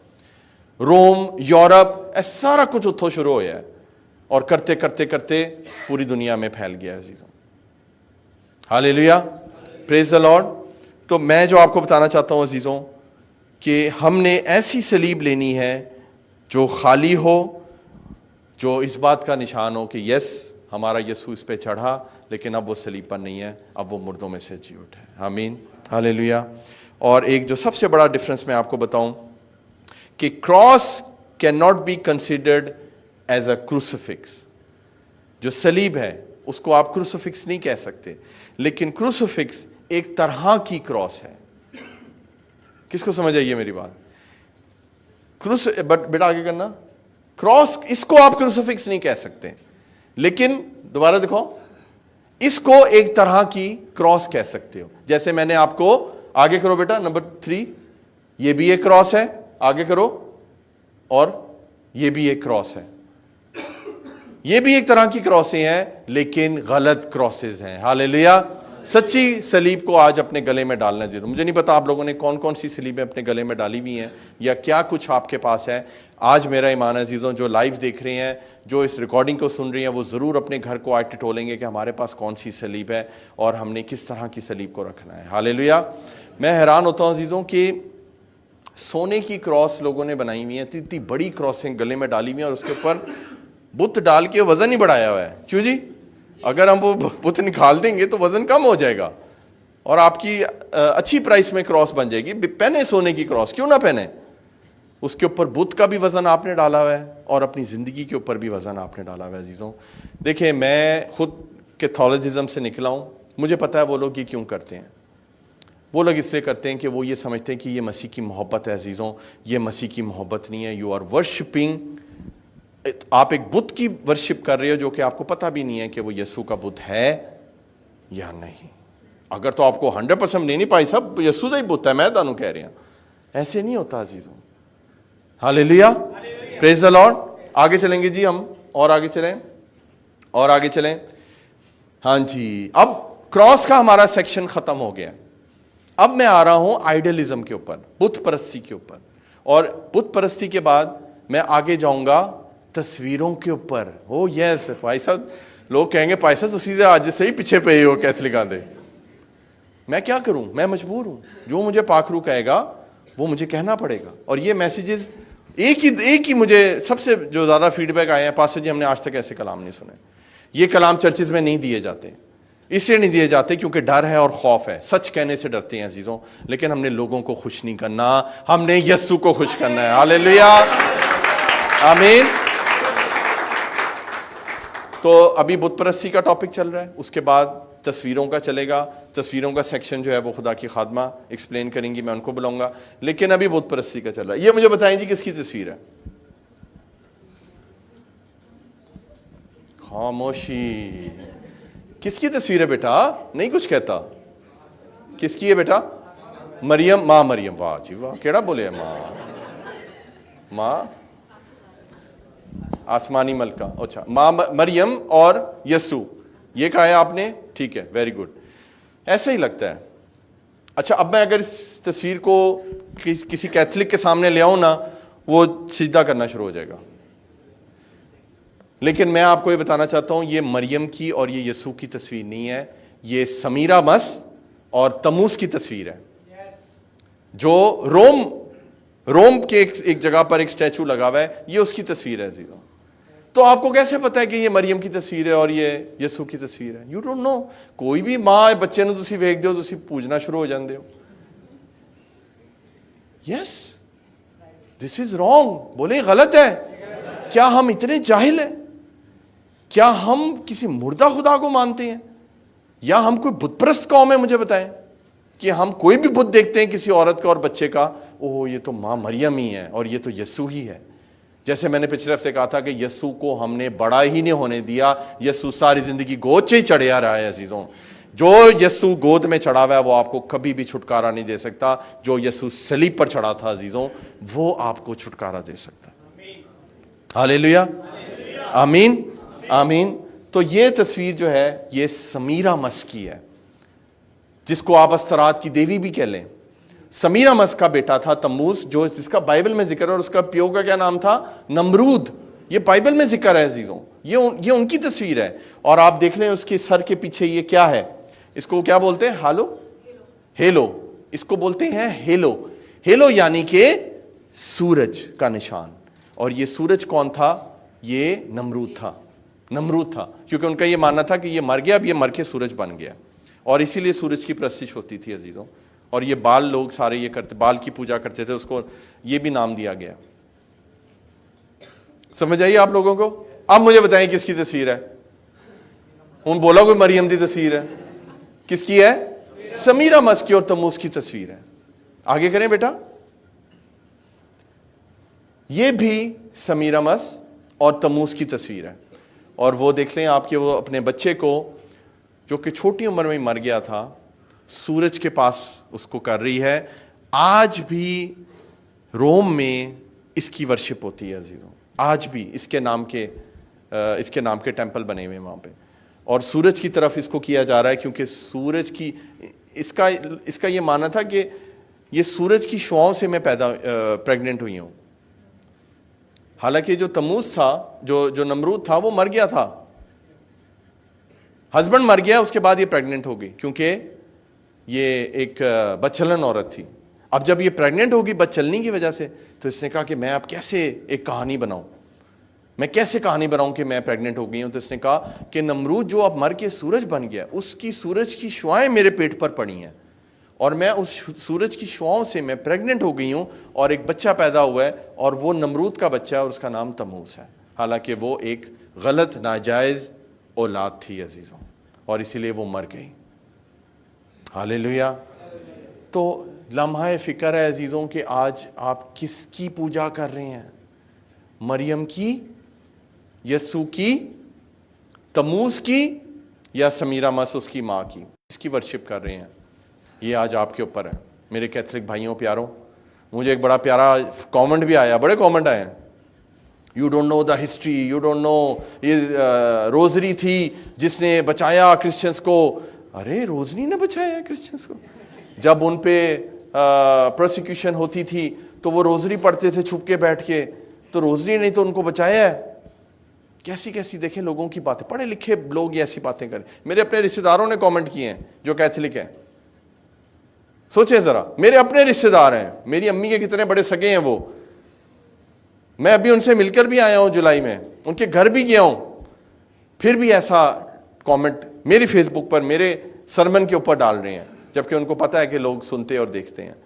रोम, यूरोप, सारा कुछ उत्थों शुरू हुआ है और करते करते करते पूरी दुनिया में फैल गया है अजीजों। Hallelujah, praise the Lord. तो मैं जो आपको बताना चाहता हूं अजीजों कि हमने ऐसी सलीब लेनी है जो खाली हो, जो इस बात का निशान हो कि यस हमारा यीशु इस पे चढ़ा, लेकिन अब वो सलीब पर नहीं है, अब वो मुर्दों में से जी उठा है। आमीन, हालेलुया। और एक जो सबसे बड़ा डिफरेंस मैं आपको बताऊं कि cross can not be considered as a crucifix. जो सलीब है उसको आप क्रूसिफिक्स नहीं कह सकते, लेकिन क्रूसिफिक्स एक तरह की क्रॉस है। किसको समझ आइए मेरी बात? क्रूस, बट बेटा आगे करना, क्रॉस इसको आप क्रूसिफिक्स नहीं कह सकते, लेकिन दोबारा देखो, इसको एक तरह की क्रॉस कह सकते हो। जैसे मैंने आपको, आगे करो बेटा, नंबर 3, ये भी एक क्रॉस है, आगे करो, और ये भी एक क्रॉस है। ये भी एक तरह की क्रॉसें हैं, लेकिन गलत क्रॉसेज हैं। हालेलुया। सच्ची सलीब को आज अपने गले में डालना जरूर। मुझे नहीं पता आप लोगों ने कौन कौन सी सलीबें अपने गले में डाली हुई हैं या क्या कुछ आपके पास है। आज मेरा ईमान अजीजों, जो लाइव देख रहे हैं, जो इस रिकॉर्डिंग को सुन रही हैं, वो ज़रूर अपने घर को आज टटोलेंगे कि हमारे पास कौन सी सलीब है और हमने किस तरह की सलीब को रखना है। हालेलुया। मैं हैरान होता हूँ अजीजों कि सोने की क्रॉस लोगों ने बनाई हुई है, इतनी बड़ी क्रॉसें गले में डाली हुई है और उसके ऊपर बुत डाल के वजन ही बढ़ाया हुआ है। क्यों जी? अगर हम वो बुत निकाल देंगे तो वजन कम हो जाएगा और आपकी अच्छी प्राइस में क्रॉस बन जाएगी। पहने सोने की क्रॉस, क्यों ना पहने? उसके ऊपर बुत का भी वजन आपने डाला हुआ है और अपनी जिंदगी के ऊपर भी वजन आपने डाला हुआ है अजीजों। देखिए, मैं खुद कैथोलिसिज्म से निकला हूं, मुझे पता है वो लोग ये क्यों करते हैं। वो लोग इसलिए करते हैं कि वो ये समझते हैं कि ये मसीह की मोहब्बत है अजीजों। ये मसीह की मोहब्बत नहीं है। यू आर वर्शिपिंग, आप एक बुत की वर्शिप कर रहे हो जो कि आपको पता भी नहीं है कि वो यीशु का बुत है या नहीं। अगर तो आपको 100% नहीं पाई, सब यीशु का ही बुत है, मैं तानू कह रहा हूं, ऐसे नहीं होता अजीजों। Hallelujah, praise the Lord. आगे चलेंगे जी हम, और आगे चलें, और आगे चलें। हाँ जी, अब क्रॉस का हमारा सेक्शन खत्म हो गया। अब मैं आ रहा हूं आइडियलिज्म के ऊपर, बुत परस्ती के ऊपर, और बुत परस्ती के बाद मैं आगे जाऊंगा तस्वीरों के ऊपर। ओ यस भाई साहब, लोग कहेंगे भाई साहब तो सीधे आज से ही पीछे पे ही हो कैथलिक आंदे। मैं क्या करूं, मैं मजबूर हूं। जो मुझे पाखरू कहेगा वो मुझे कहना पड़ेगा। और ये मैसेजेस एक ही मुझे सबसे जो ज्यादा फीडबैक आए हैं, पास्टर जी हमने आज तक ऐसे कलाम नहीं सुने। ये कलाम चर्चेज में नहीं दिए जाते, इसलिए नहीं दिए जाते क्योंकि डर है और खौफ है। सच कहने से डरते हैं अजीजों, लेकिन हमने लोगों को खुश नहीं करना, हमने यीशु को खुश करना है। हालेलुया, आमीन। तो अभी बुत परस्ती का टॉपिक चल रहा है, उसके बाद तस्वीरों का चलेगा, तस्वीरों का सेक्शन जो है वो खुदा की खादमा एक्सप्लेन करेंगी, मैं उनको बुलाऊंगा। लेकिन अभी बुत परस्ती का चल रहा है। ये मुझे बताएं जी, किसकी तस्वीर है? खामोशी। किसकी तस्वीर है बेटा? नहीं कुछ कहता। किसकी है बेटा? मरियम, माँ मरियम। वाह जी वाह, केड़ा बोले माँ? माँ आसमानी मलका। अच्छा, माँ मरियम और यस्सु, ये कहा है आपने, ठीक है, वेरी गुड। ऐसा ही लगता है। अच्छा, अब मैं अगर इस तस्वीर को किसी कैथलिक के सामने ले आऊं ना, वो सिजदा करना शुरू हो जाएगा। लेकिन मैं आपको ये बताना चाहता हूं, ये मरियम की और ये यस्सु की तस्वीर नहीं है, ये समीरामस और तमूस की तस्वीर है, जो रोम के एक जगह पर एक स्टैचू लगा हुआ है, ये उसकी तस्वीर है जीरो। तो आपको कैसे पता है कि ये मरियम की तस्वीर है और ये यस्सु की तस्वीर है? You don't know. कोई भी मां बच्चे ਨੂੰ ਤੁਸੀਂ ਵੇਖਦੇ ਹੋ, ਤੁਸੀਂ पूजना शुरू हो ਜਾਂਦੇ हो। Yes, this is wrong. बोले गलत है। क्या हम इतने जाहिल हैं? क्या हम किसी मुर्दा खुदा को मानते हैं, या हम कोई बुतप्रस्त कौम है? मुझे बताएं कि हम कोई भी बुत देखते हैं किसी औरत का और बच्चे का, ओह ये तो मां मरियम ही है और ये तो यस्सु ही है। जैसे मैंने पिछले हफ्ते कहा था कि यस्सु को हमने बड़ा ही नहीं होने दिया। यस्सु सारी जिंदगी गोद से ही चढ़ा रहा है अजीजों। जो यस्सु गोद में चढ़ा हुआ है वो आपको कभी भी छुटकारा नहीं दे सकता। जो यस्सु सलीब पर चढ़ा था अजीजों, वो आपको छुटकारा दे सकता। हालेलुया, आमीन, आमीन। तो ये तस्वीर जो है ये समीरामस की है, जिसको आप अस्तरात की देवी भी कह लें। समीरामस का बेटा था तम्मूस, जो जिसका बाइबल में जिक्र है, और उसका पियो का क्या नाम था? नमरूद। ये बाइबल में जिक्र है अजीजों। ये उनकी तस्वीर है। और आप देख लें उसके सर के पीछे ये क्या है? इसको क्या बोलते हैं? हालो, हेलो। इसको बोलते हैं हेलो। हेलो यानी कि सूरज का निशान। और ये सूरज कौन था? ये नमरूद था। नमरूद था, क्योंकि उनका ये मानना था कि ये मर गया, अब ये मर के सूरज बन गया, और इसीलिए सूरज की प्रस्तिश होती थी अजीजों। और ये बाल लोग सारे ये करते, बाल की पूजा करते थे, उसको ये भी नाम दिया गया। समझ आइए आप लोगों को? अब मुझे बताएं किसकी तस्वीर है? उन बोला कोई मरियम की तस्वीर है? किसकी है? समीरामस की और तम्मूस की तस्वीर है। आगे करें बेटा। ये भी समीरामस और तम्मूस की तस्वीर है। और वो देख लें आपके, वो अपने बच्चे को जो कि छोटी उम्र में मर गया था, सूरज के पास उसको कर रही है। आज भी रोम में इसकी वर्शिप होती है अजीजों। आज भी इसके नाम के टेंपल बने हुए हैं वहां पे, और सूरज की तरफ इसको किया जा रहा है, क्योंकि सूरज की इसका ये मानना था कि ये सूरज की शुआओं से मैं प्रेग्नेंट हुई हूं। हालांकि जो तम्मूस था, जो नमरूद था, वो मर गया था, हस्बैंड मर गया, उसके बाद ये प्रेग्नेंट हो गई, क्योंकि ये एक बदचलन औरत थी। अब जब ये प्रेग्नेंट होगी बदचलनी की वजह से, तो इसने कहा कि मैं अब कैसे एक कहानी बनाऊं, मैं कैसे कहानी बनाऊं कि मैं प्रेग्नेंट हो गई हूं। तो इसने कहा कि नमरूद जो अब मर के सूरज बन गया, उसकी सूरज की शुआएं मेरे पेट पर पड़ी हैं, और मैं उस सूरज की शुआओं से मैं प्रेग्नेंट हो गई हूं, और एक बच्चा पैदा हुआ है, और वो नमरूद का बच्चा है, और उसका नाम तम्मूस है। हालांकि वो एक गलत नाजायज औलाद थी अजीजों, और इसीलिए वो मर गई। हालेलुया। तो लम्हा फिक्र है अजीजों कि आज आप किसकी पूजा कर रहे हैं? मरियम की, यस्सु की, तम्मूस की, या समीरामस उसकी माँ की? इसकी वर्शिप कर रहे हैं। ये आज आपके ऊपर है मेरे कैथलिक भाइयों प्यारों। मुझे एक बड़ा प्यारा कमेंट भी आया, बड़े कमेंट आए हैं। You don't know the history, you don't know, ये रोजरी थी जिसने बचाया क्रिश्चियंस को। अरे रोजरी ने बचाया क्रिश्चियंस को? जब उन पे प्रोसिक्यूशन होती थी तो वो रोजरी पढ़ते थे छुप के बैठ के, तो रोजरी नहीं तो उनको बचाया है। कैसी कैसी देखें लोगों की बातें, पढ़े लिखे लोग ये ऐसी बातें करें। मेरे अपने रिश्तेदारों ने कमेंट किए हैं जो कैथलिक हैं। सोचे जरा, मेरे अपने रिश्तेदार हैं, मेरी अम्मी के कितने बड़े सगे हैं वो। मैं अभी उनसे मिलकर भी आया हूं जुलाई में, उनके घर भी गया हूं, फिर भी ऐसा कमेंट मेरी फेसबुक पर मेरे सरमन के ऊपर डाल रहे हैं, जबकि उनको पता है कि लोग सुनते और देखते हैं।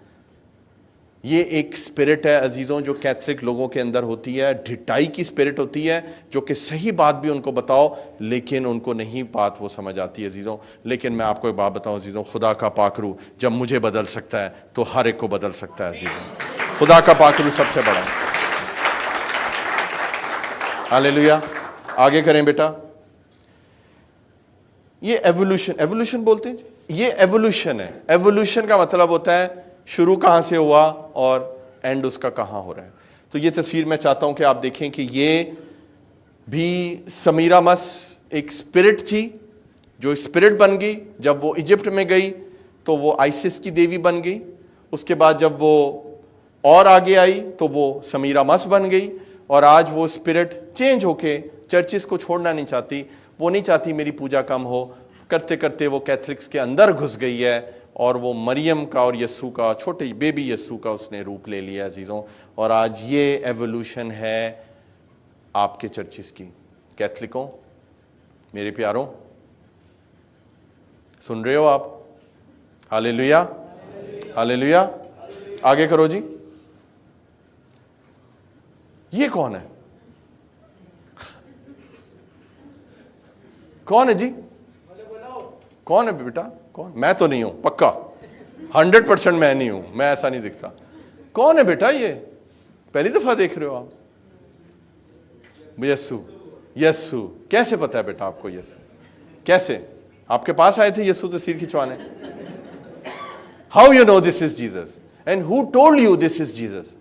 ये एक स्पिरिट है अजीजों जो कैथलिक लोगों के अंदर होती है, ढिठाई की स्पिरिट होती है, जो कि सही बात भी उनको बताओ लेकिन उनको नहीं बात वो समझ आती है अजीजों। लेकिन मैं आपको एक बात बताऊं अजीजों, खुदा का पाकरू जब मुझे बदल सकता है तो हर एक को बदल सकता है अजीजों। खुदा का पाकरू सबसे बड़ा है। हालेलुया। आगे करें बेटा। ये एवोल्यूशन बोलते हैं, ये एवोल्यूशन है। एवोल्यूशन का मतलब होता है शुरू कहां से हुआ और एंड उसका कहां हो रहा है। तो ये तस्वीर मैं चाहता हूं कि आप देखें कि ये भी समीरामस एक स्पिरिट थी, जो स्पिरिट बन गई जब वो इजिप्ट में गई तो वो आइसिस की देवी बन गई। उसके बाद जब वो और आगे आई तो वो समीरामस बन गई, और आज वो स्पिरिट चेंज होके चर्चिस को छोड़ना नहीं चाहती। वो नहीं चाहती मेरी पूजा कम हो, करते करते वो कैथलिक्स के अंदर घुस गई है और वो मरियम का और यस्सु का, छोटे बेबी यस्सु का उसने रूप ले लिया अजीजों। और आज ये एवोल्यूशन है आपके चर्चिस की। कैथलिकों, मेरे प्यारों, सुन रहे हो आप? Hallelujah, hallelujah. आगे करो जी। ये कौन है? कौन है जी? कौन है बेटा? कौन? मैं तो नहीं हूं, पक्का 100% मैं नहीं हूं, मैं ऐसा नहीं दिखता। कौन है बेटा ये? पहली दफा देख रहे हो आप? यस्सु। यस्सु कैसे पता है बेटा आपको? यस्सु कैसे? आपके पास आए थे यस्सु तस्वीर खिंचवाने? How you know this is Jesus and who told you this is Jesus?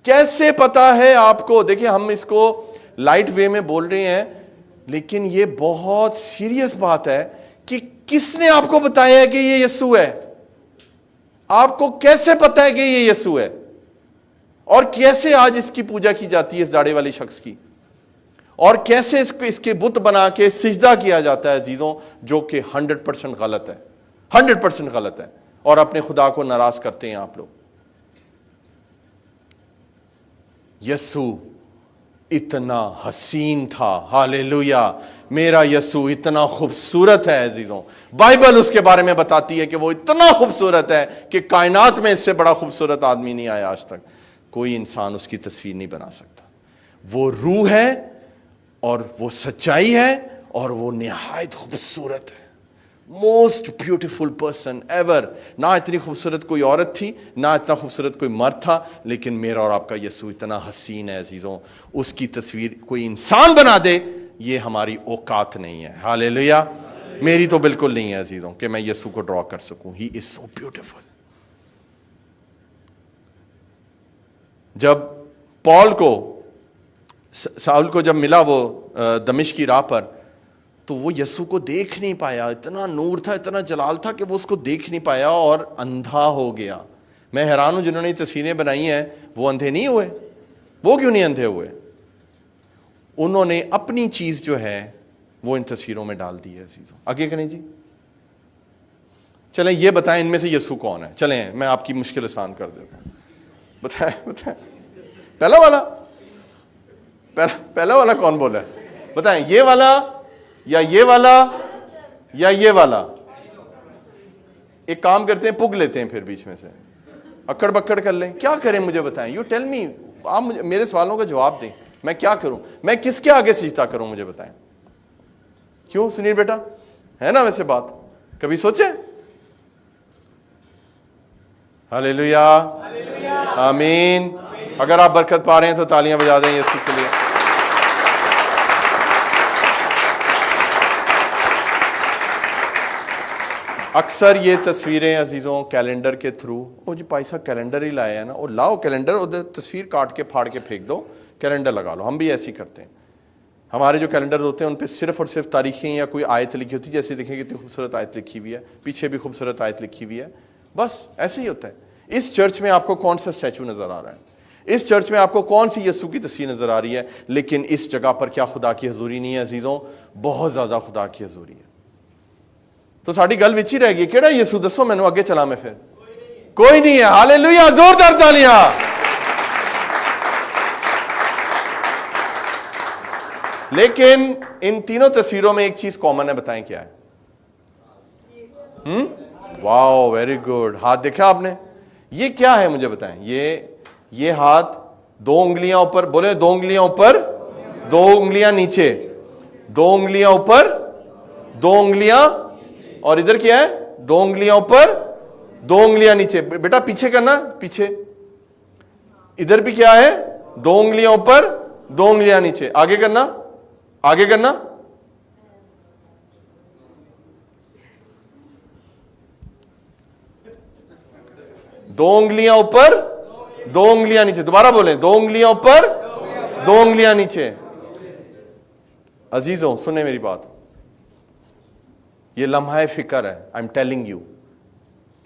कैसे पता है आपको? देखिए, हम इसको लाइट वे में बोल रहे हैं लेकिन ये बहुत सीरियस बात है कि किसने आपको बताया है कि ये यीशु है? आपको कैसे पता है कि ये यीशु है? और कैसे आज इसकी पूजा की जाती है, इस दाढ़ी वाली शख्स की? और कैसे इसके बुत बना के सिजदा किया जाता है अजीजों, जो कि 100% गलत है, 100% गलत है। और अपने खुदा को नाराज करते हैं आप लोग। यीशु इतना हसीन था, हालेलुया। मेरा यीशु इतना खूबसूरत है अजीजों। बाइबल उसके बारे में बताती है कि वो इतना खूबसूरत है कि कायनात में इससे बड़ा खूबसूरत आदमी नहीं आया आज तक। कोई इंसान उसकी तस्वीर नहीं बना सकता। वो रूह है और वो सच्चाई है और वो निहायत खूबसूरत है। Most beautiful person ever. ना इतनी खूबसूरत कोई औरत थी, ना इतना खूबसूरत कोई मर्द था, लेकिन मेरा और आपका यीशु इतना हसीन है अजीजों। उसकी तस्वीर कोई इंसान बना दे, ये हमारी औकात नहीं है। हालेलुया। मेरी तो बिल्कुल नहीं है अजीजों कि मैं यीशु को ड्रॉ कर सकूं। He is so beautiful. जब पॉल को, साउल को जब मिला वो दमिश्क की राह पर, तो वो यीशु को देख नहीं पाया। इतना नूर था, इतना जलाल था कि वो उसको देख नहीं पाया और अंधा हो गया। मैं हैरान हूं, जिन्होंने तस्वीरें बनाई हैं वो अंधे नहीं हुए। वो क्यों नहीं अंधे हुए? उन्होंने अपनी चीज जो है वो इन तस्वीरों में डाल दी है। आगे करें जी। चलें, ये बताएं इनमें से यीशु कौन है? चलें, मैं आपकी मुश्किल आसान कर देता हूं। बताएं। पहला वाला कौन बोला है? बताएं, ये वाला या ये वाला या ये वाला? एक काम करते हैं, पुग लेते हैं, फिर बीच में से अक्कड़ बक्कड़ कर लें। क्या करें मुझे बताएं? You tell me. आप मुझे मेरे सवालों का जवाब दें। मैं क्या करूं? मैं किसके आगे सिजदा करूं? मुझे बताएं। क्यों सुनील बेटा, है ना वैसे बात? कभी सोचे? हालेलुया, आमीन। अगर आप बरकत पा रहे हैं तो तालियां बजा दें यीशु के लिए। अक्सर ये तस्वीरें अजीजों कैलेंडर के थ्रू, ओ जी भाई साहब कैलेंडर ही लाए हैं ना, और लाओ कैलेंडर, उधर तस्वीर काट के फाड़ के फेंक दो, कैलेंडर लगा लो। हम भी ऐसे ही करते हैं। हमारे जो कैलेंडर होते हैं उन पे सिर्फ और सिर्फ तारीखें या कोई आयत लिखी होती है। जैसे देखें कितनी खूबसूरत आयत लिखी हुई है, पीछे भी खूबसूरत आयत लिखी हुई है। बस ऐसे ही होता है। इस चर्च में आपको कौन सा स्टैचू नजर आ रहा है? इस चर्च में आपको कौन सी यीशु की तस्वीर नजर आ रही है? लेकिन इस जगह पर क्या खुदा की हजूरी नहीं है अजीजों? बहुत ज्यादा खुदा की हजूरी है। तो साड़ी गल विच ही रह गई, केड़ा यीशु दसो मैनू, अगे चला मैं फिर? कोई नहीं है। हालेलुया, जोरदार तालियां। लेकिन इन तीनों तस्वीरों में एक चीज कॉमन है, बताएं क्या है? Wow, very good. हाथ देखा आपने? ये क्या है मुझे बताएं। ये हाथ, 2 उंगलियां ऊपर, बोले 2 उंगलियां ऊपर, 2 उंगलियां नीचे, 2 उंगलियां ऊपर, 2 उंगलियां, और इधर क्या है, 2 उंगलियां ऊपर, 2 उंगलियां नीचे। बेटा पीछे करना, पीछे। इधर भी क्या है, 2 उंगलियां ऊपर, 2 उंगलियां नीचे। आगे करना, आगे करना। दो उंगलियां ऊपर, 2 उंगलियां नीचे। दोबारा बोलें, 2 उंगलियां ऊपर, 2 उंगलियां नीचे। अजीजों सुने मेरी बात, ये लम्हा फिक्र है। आई एम टेलिंग यू,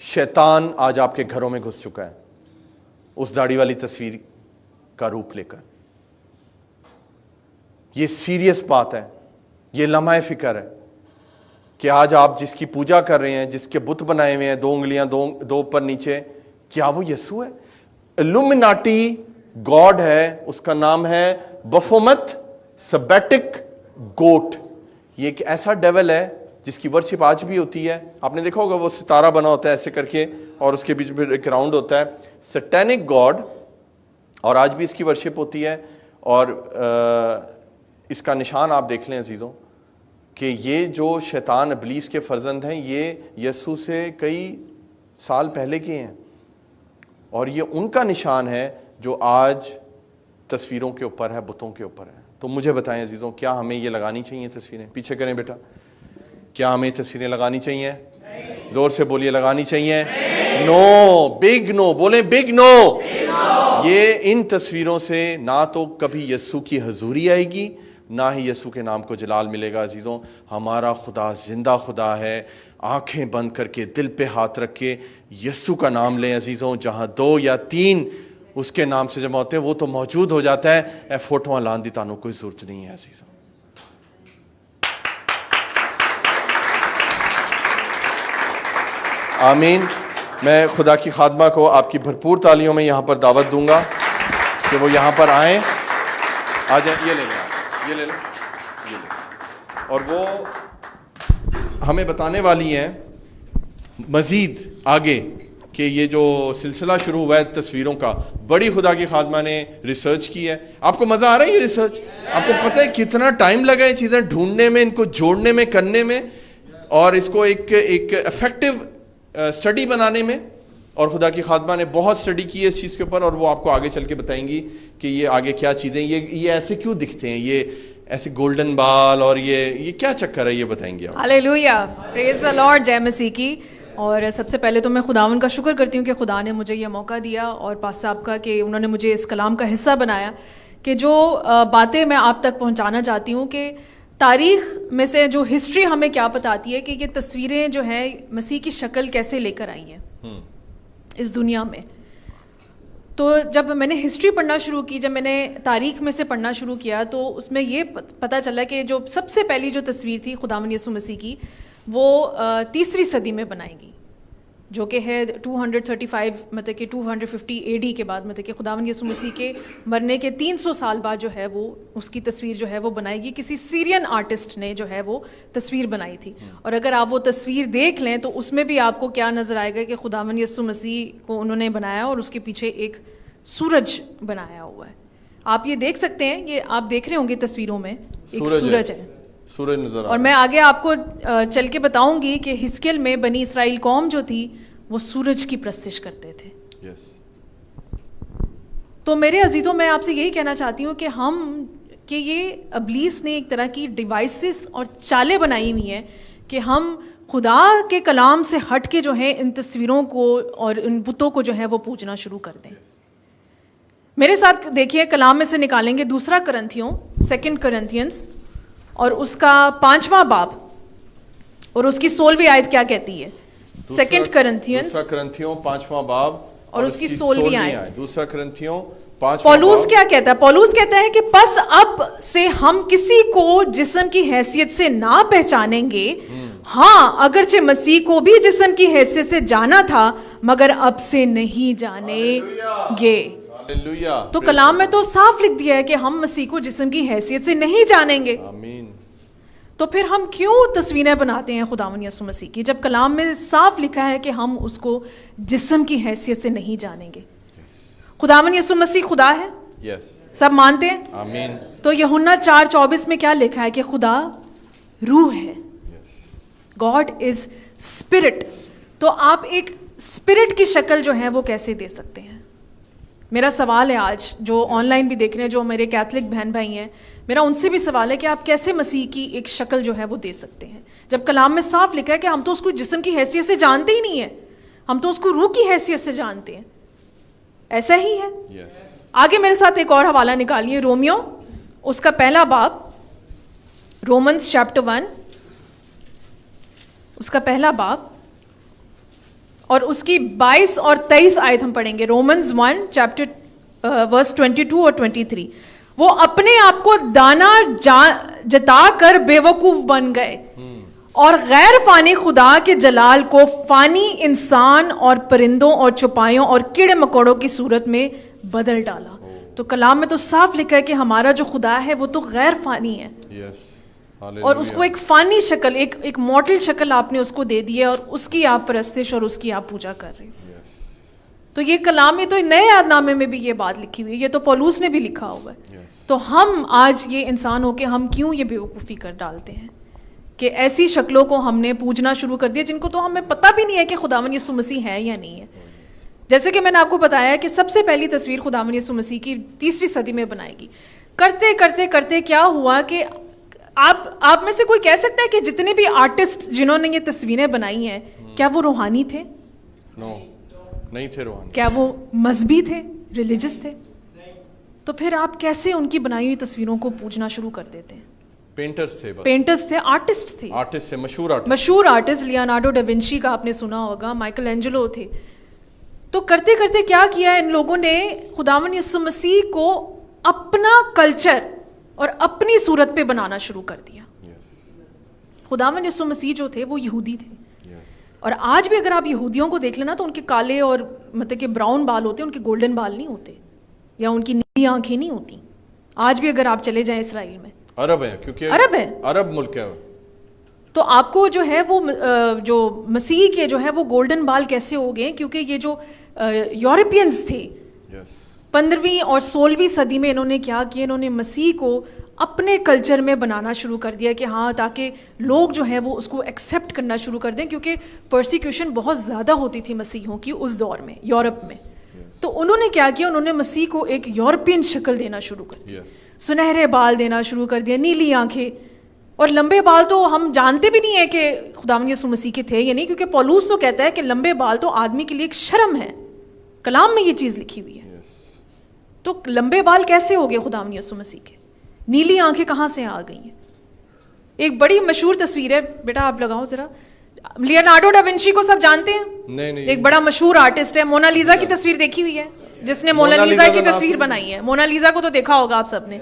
शैतान आज आपके घरों में घुस चुका है उस दाढ़ी वाली तस्वीर का रूप लेकर। ये सीरियस बात है, ये लम्हा फिक्र है कि आज आप जिसकी पूजा कर रहे हैं, जिसके बुत बनाए हुए हैं, 2 उंगलियां, 2 ऊपर नीचे, क्या वो यीशु है? इल्यूमिनाटी गॉड है, उसका नाम है बफोमत सबैटिक गोट। ये एक ऐसा डेविल है जिसकी वर्शिप आज भी होती है। आपने देखा होगा वो सितारा बना होता है ऐसे करके, और उसके बीच में एक राउंड होता है, सैटेनिक गॉड, और आज भी इसकी वर्शिप होती है। और इसका निशान आप देख लें अजीजों कि ये जो शैतान इब्लीस के फर्जंद हैं, ये यीशु से कई साल पहले के हैं, और ये उनका निशान है जो आज तस्वीरों के ऊपर है, बुतों के ऊपर है। तो मुझे बताएं अजीजों, क्या हमें ये लगानी चाहिए तस्वीरें? पीछे करें बेटा, क्या हमें तस्वीरें लगानी चाहिए? जोर से बोलिए, लगानी चाहिए? नो, बिग नो, बोले बिग नो। ये इन तस्वीरों से ना तो कभी यीशु की हजूरी आएगी, ना ही यीशु के नाम को जलाल मिलेगा। अजीजों, हमारा खुदा जिंदा खुदा है। आंखें बंद करके, दिल पे हाथ रख के यीशु का नाम लें अजीजों। जहां 2 या 3 उसके नाम से जमा होते हैं, वो तो मौजूद हो जाता है। ए फोटोआं लान दी तानों कोई जरूरत नहीं है अजीजों। आमीन। मैं खुदा की खादमा को आपकी भरपूर तालियों में यहाँ पर दावत दूंगा कि वो यहाँ पर आए। आ जाए, ये ले लें आप, ये ले लें, ये लें। और वो हमें बताने वाली हैं मज़ीद आगे कि ये जो सिलसिला शुरू हुआ है तस्वीरों का, बड़ी खुदा की खादमा ने रिसर्च की है। आपको मज़ा आ रहा है ये रिसर्च? आपको पता है कितना टाइम लगा है चीज़ें ढूंढने में, इनको जोड़ने में, करने में, और इसको एक इफेक्टिव स्टडी बनाने में। और खुदा की खादमा ने बहुत स्टडी की है इस चीज़ के ऊपर, और वो आपको आगे चल के बताएंगी कि ये आगे क्या चीज़ें, ये ऐसे क्यों दिखते हैं, ये ऐसे गोल्डन बाल, और ये क्या चक्कर है, ये बताएंगे आप। हालेलुया, प्रेज द लॉर्ड, जय मसीह की। और सबसे पहले तो मैं खुदावन का शुक्र करती हूँ कि खुदा ने मुझे ये मौका दिया, और पास साहब का कि उन्होंने मुझे इस कलाम का हिस्सा बनाया, कि जो बातें मैं आप तक पहुँचाना चाहती हूँ कि तारीख में से जो हिस्ट्री हमें क्या बताती है कि ये तस्वीरें जो है मसीह की शक्ल कैसे लेकर आई हैं इस दुनिया में। तो जब मैंने हिस्ट्री पढ़ना शुरू की, जब मैंने तारीख में से पढ़ना शुरू किया, तो उसमें ये पता चला कि जो सबसे पहली जो तस्वीर थी खुदावंद यीशु मसीह की, वो 3री सदी में बनाई गई, जो कि है 235, मतलब कि 250 AD के बाद, मतलब कि खुदावंद यीशु मसीह के मरने के 300 साल बाद जो है वो उसकी तस्वीर जो है वो बनाएगी। किसी सीरियन आर्टिस्ट ने जो है वो तस्वीर बनाई थी। और अगर आप वो तस्वीर देख लें तो उसमें भी आपको क्या नज़र आएगा कि खुदावंद यीशु मसीह को उन्होंने बनाया और उसके पीछे एक सूरज बनाया हुआ है। आप ये देख सकते हैं, ये आप देख रहे होंगे तस्वीरों में, एक सूरज है, सूरज नजर आ रहा है। और मैं आगे आपको चल के बताऊंगी कि हिस्कियल में बनी इसराइल कौम जो थी वो सूरज की प्रस्तिश करते थे। yes. तो मेरे अजीजों, मैं आपसे यही कहना चाहती हूँ कि ये इब्लीस ने एक तरह की डिवाइसेस और चालें बनाई हुई हैं कि हम खुदा के कलाम से हट के जो है इन तस्वीरों को और इन बुतों को जो है वो पूजना शुरू कर दें। मेरे साथ देखिए, कलाम में से निकालेंगे 2 करंथियों, 2 करंथियंस, और उसका 5वां बाब और उसकी 16वीं आयत क्या कहती है। 2 करंथियंस 2 करंथियों 5वां बाब और उसकी 16वीं आयत। 2 करंथियों 5वां पौलुस क्या कहता है? पौलुस कहता है कि बस अब से हम किसी को जिस्म की हैसियत से ना पहचानेंगे। हाँ, अगरचे मसीह को भी जिस्म की हैसियत से जाना था, मगर अब से नहीं जानेंगे। तो कलाम में तो साफ लिख दिया है कि हम मसीह को जिस्म की हैसियत से नहीं जानेंगे। आमीन। तो फिर हम क्यों तस्वीरें बनाते हैं खुदावन यसु मसीह की, जब कलाम में साफ लिखा है कि हम उसको जिस्म की हैसियत से नहीं जानेंगे। खुदावन यसु मसीह खुदा है, सब मानते हैं। आमीन। तो यूहन्ना 4:24 में क्या लिखा है कि खुदा रूह है, गॉड इज स्पिरिट। तो आप एक स्पिरिट की शक्ल जो है वो कैसे दे सकते हैं? मेरा सवाल है आज जो ऑनलाइन भी देख रहे हैं, जो मेरे कैथलिक बहन भाई हैं, मेरा उनसे भी सवाल है कि आप कैसे मसीह की एक शक्ल जो है वो दे सकते हैं, जब कलाम में साफ लिखा है कि हम तो उसको जिस्म की हैसियत से जानते ही नहीं है, हम तो उसको रूह की हैसियत से जानते हैं। ऐसा ही है। आगे मेरे साथ एक और हवाला निकालिए, रोमियो उसका पहला बाब, रोमन्स चैप्टर 1 उसका पहला बाब और उसकी 22 और 23 आयत हम पढ़ेंगे। रोमन्स 1 चैप्टर वर्स 22 और 23। वो अपने आप को दाना जता कर बेवकूफ बन गए और गैर फानी खुदा के जलाल को फानी इंसान और परिंदों और चौपायों और कीड़े मकोड़ों की सूरत में बदल डाला। तो कलाम में तो साफ लिखा है कि हमारा जो खुदा है वो तो गैर फानी है। और उसको एक फानी शक्ल, एक मॉडल शक्ल आपने उसको दे दी है और उसकी आप परस्तिश और उसकी आप पूजा कर रहे हो। तो ये कलाम में तो नए यादनामे में भी ये बात लिखी हुई है, ये तो पौलुस ने भी लिखा हुआ है। तो हम आज ये इंसान होके हम क्यों ये बेवकूफ़ी कर डालते हैं कि ऐसी शक्लों को हमने पूजना शुरू कर दिया जिनको तो हमें पता भी नहीं है कि खुदावन यीशु मसीह है या नहीं है। जैसे कि मैंने आपको बताया कि सबसे पहली तस्वीर खुदावन यीशु मसीह की 3री सदी में बनाएगी। करते करते करते क्या हुआ कि आप में से कोई कह सकता है कि जितने भी आर्टिस्ट जिन्होंने ये तस्वीरें बनाई हैं, क्या वो रूहानी थे? नहीं थे रूहानी। क्या वो मजहबी थे, रिलीजियस थे? तो फिर आप कैसे उनकी बनाई हुई तस्वीरों को पूजना शुरू कर देते हैं? पेंटर्स थे, आर्टिस्ट थे, मशहूर आर्टिस्ट लियोनार्डो डा विंची का आपने सुना होगा, माइकल एंजेलो थे। तो करते करते क्या किया इन लोगों ने, खुदावन यीशु मसीह को अपना कल्चर और अपनी सूरत पे बनाना शुरू कर दिया। खुदावन यीशु मसीह जो थे वो यहूदी थे। और आज भी अगर आप यहूदियों को देख लेना तो उनके काले और मतलब के ब्राउन बाल होते हैं, उनके गोल्डन बाल नहीं होते, या उनकी नीली आंखें नहीं होती। आज भी अगर आप चले जाएं इसराइल में, अरब है, क्योंकि अरब मुल्क है, तो आपको जो है वो जो मसीह के जो है वो गोल्डन बाल कैसे हो गए? क्योंकि ये जो यूरोपियंस थे 15वीं और 16वीं सदी में, इन्होंने क्या किया, इन्होंने मसीह को अपने कल्चर में बनाना शुरू कर दिया कि हाँ, ताकि लोग जो है वो उसको एक्सेप्ट करना शुरू कर दें, क्योंकि परसिक्यूशन बहुत ज़्यादा होती थी मसीहों की उस दौर में यूरोप में। तो उन्होंने क्या किया, उन्होंने मसीह को एक यूरोपियन शक्ल देना शुरू कर दिया। सुनहरे बाल देना शुरू कर दिया, नीली आंखें और लंबे बाल। तो हम जानते भी नहीं है कि खुदावंद यीशु मसीह के थे या नहीं, क्योंकि पौलुस तो कहता है कि लंबे बाल तो आदमी के लिए एक शर्म है। कलाम में ये चीज़ लिखी हुई है। तो लंबे बाल कैसे हो गए खुदावंद यीशु मसीह के? नीली आंखें कहाँ से आ गई हैं? एक बड़ी मशहूर तस्वीर है, बेटा आप लगाओ जरा। लियोनार्डो डा विंची को सब जानते हैं? नहीं। एक बड़ा मशहूर आर्टिस्ट है। मोनालिसा की तस्वीर देखी हुई है? जिसने मोनालिसा की तस्वीर बनाई है, मोनालिसा को तो देखा होगा आप सबने।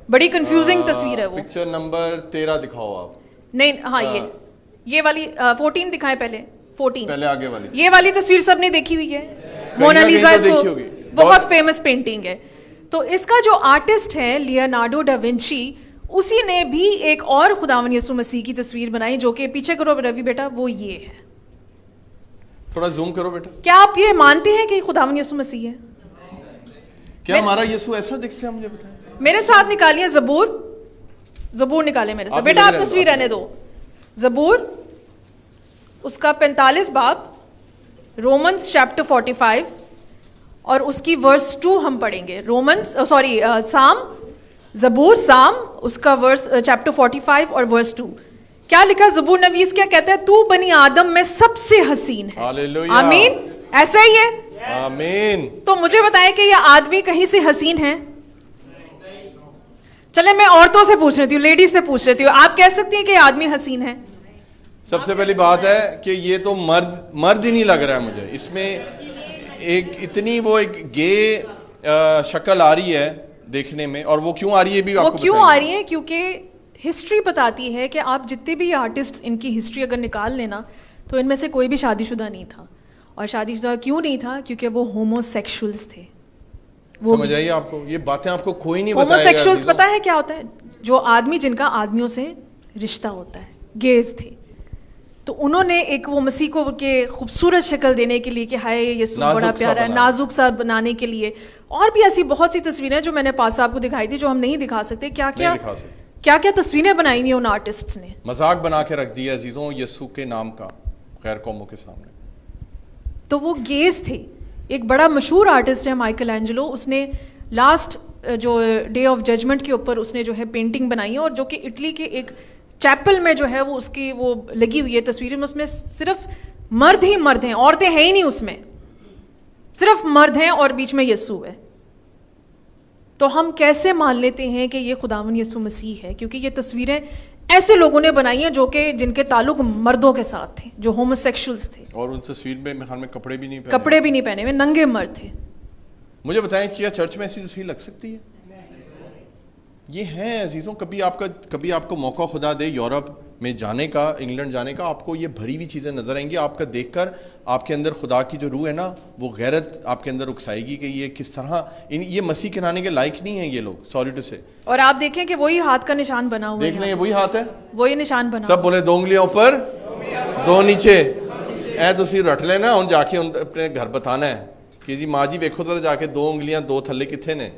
बड़ी कंफ्यूजिंग तस्वीर है वो। पिक्चर नंबर 13 दिखाओ आप। नहीं, हाँ, ये वाली 14 दिखाए पहले। 14 पहले आगे वाली। ये वाली तस्वीर सबने देखी हुई है, मोनालिसा। इसको बहुत फेमस पेंटिंग है। तो इसका जो आर्टिस्ट है लियोनार्डो डा विंची, उसी ने भी एक और खुदावंद यीशु मसीह की तस्वीर बनाई, जो कि पीछे करो रवि बेटा, वो ये है। थोड़ा जूम करो बेटा। क्या आप ये मानते हैं कि खुदावंद यीशु मसीह है? क्या हमारा यीशु ऐसा दिखता है? मुझे बताएं। मेरे साथ निकालिए जबूर निकाले मेरे साथ। बेटा आप तस्वीर रहने दो। जबूर उसका 45 बाब, रोमन्स चैप्टर 45 और उसकी वर्स 2 हम पढ़ेंगे। साम, जबूर साम उसका वर्स चैप्टर 45 और वर्स 2 क्या लिखा? जबूर नवीस क्या कहता है? तू बनी आदम में सबसे हसीन है। हालेलुया। आमीन। ऐसा ही है, आमीन। तो मुझे बताएं कि यह आदमी कहीं से हसीन है? चले मैं औरतों से पूछ रही हूँ, लेडीज से पूछ रही हूँ, आप कह सकती हैं कि आदमी हसीन है? सबसे पहली बात है कि ये तो मर्द ही नहीं लग रहा है मुझे। इसमें एक इतनी वो एक गे शक्ल आ रही है देखने में, और वो क्यों आ रही है भी आपको वो क्यों आ रही है? क्योंकि हिस्ट्री बताती है कि आप जितने भी आर्टिस्ट इनकी हिस्ट्री अगर निकाल लेना तो इनमें से कोई भी शादीशुदा नहीं था। और शादीशुदा क्यों नहीं था? क्योंकि वो होमोसेक्सुअल्स थे। समझ आइए आपको, ये बातें आपको कोई नहीं बताएगा। होमोसेक्सुअल्स पता है क्या होता है? जो आदमी जिनका आदमियों से रिश्ता होता है, गेज थे। तो उन्होंने एक वो मसीह को के खूबसूरत शक्ल देने के लिए कि हाय यीशु बड़ा प्यारा है, नाजुक सा बनाने के लिए, और भी ऐसी बहुत सी तस्वीरें जो मैंने पास साहब को दिखाई थी जो हम नहीं दिखा सकते। क्या क्या तस्वीरें बनाई हुई उन आर्टिस्ट्स ने, मजाक बना के रख दिया अजीजों यीशु के नाम का गैर कौमों के सामने। तो वो गेज थे। एक बड़ा मशहूर आर्टिस्ट है माइकल एंजेलो, उसने लास्ट जो डे ऑफ जजमेंट के ऊपर उसने जो है पेंटिंग बनाई है, और जो कि इटली के एक चैपल में जो है वो उसकी वो लगी हुई है तस्वीरें में। उसमें सिर्फ मर्द ही मर्द हैं, औरतें हैं ही नहीं उसमें, सिर्फ मर्द हैं और बीच में यीशु है। तो हम कैसे मान लेते हैं कि ये खुदावन यीशु मसीह है? क्योंकि ये तस्वीरें ऐसे लोगों ने बनाई हैं जो कि जिनके ताल्लुक मर्दों के साथ थे, जो होमोसेक्सुअल्स थे, और उन तस्वीर में मेरे ख्याल में कपड़े भी नहीं पहने हुए, नंगे मर्द थे। मुझे बताएं क्या चर्च में ऐसी तस्वीर लग सकती है? ये है अजीजों, कभी आपको मौका खुदा दे यूरोप में जाने का, इंग्लैंड जाने का, आपको ये भरी हुई चीज़ें नजर आएंगी। आपका देखकर आपके अंदर खुदा की जो रूह है ना, वो गैरत आपके अंदर उकसाएगी कि ये किस तरह ये मसीह के नाने के लायक नहीं है ये लोग, सॉरी टू से। और आप देखें कि वही हाथ का निशान बना हुआ है, देख लें वही हाथ है, वही निशान बना। सब बोले 2 उंगलियां ऊपर 2 नीचे, ऐ तुसी रट लेना उन जाके अपने घर बताना है कि जी माँ जी देखो जरा जाके 2 उंगलियां 2 थल्ले किथे ने,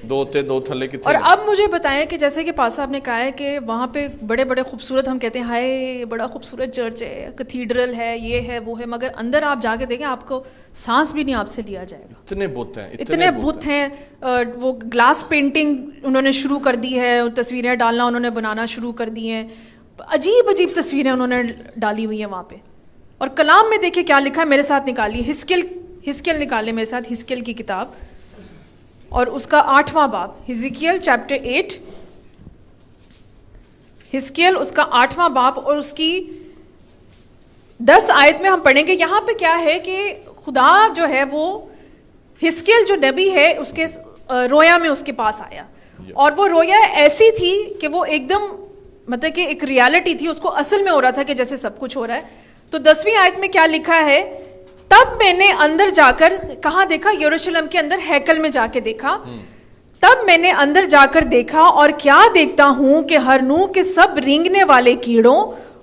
2 उत्ते 2 थल्ले किथे। और अब मुझे बताएं कि जैसे कि पास साहब ने कहा है कि वहाँ पे बड़े बड़े खूबसूरत, हम कहते हैं हाय बड़ा खूबसूरत चर्च है, कैथीड्रल है, ये है वो है, मगर अंदर आप जाके देखें आपको सांस भी नहीं आपसे लिया जाएगा। इतने बुत हैं, इतने बुत हैं। वो ग्लास पेंटिंग उन्होंने शुरू कर दी है, तस्वीरें डालना उन्होंने बनाना शुरू कर दी हैं, अजीब अजीब तस्वीरें उन्होंने डाली हुई हैं वहाँ पे। और कलाम में देखिए क्या लिखा है, मेरे साथ निकालिए, हिस्कियल निकाले मेरे साथ, हिस्कियल की किताब और उसका 8वां बाब, हिजकियल चैप्टर 8, हिस्कियल उसका 8वां बाब और उसकी 10 आयत में हम पढ़ेंगे। यहाँ पे क्या है कि खुदा जो है वो हिस्कियल जो नबी है उसके रोया में उसके पास आया, और वो रोया ऐसी थी कि वो एकदम मतलब कि एक रियलिटी थी, उसको असल में हो रहा था कि जैसे सब कुछ हो रहा है। तो 10वीं आयत में क्या लिखा है, तब मैंने अंदर जाकर, कहाँ देखा, यरूशलेम के अंदर हैकल में जाके देखा। तब मैंने अंदर जाकर देखा और क्या देखता हूं कि हरनू के सब रेंगने वाले कीड़ों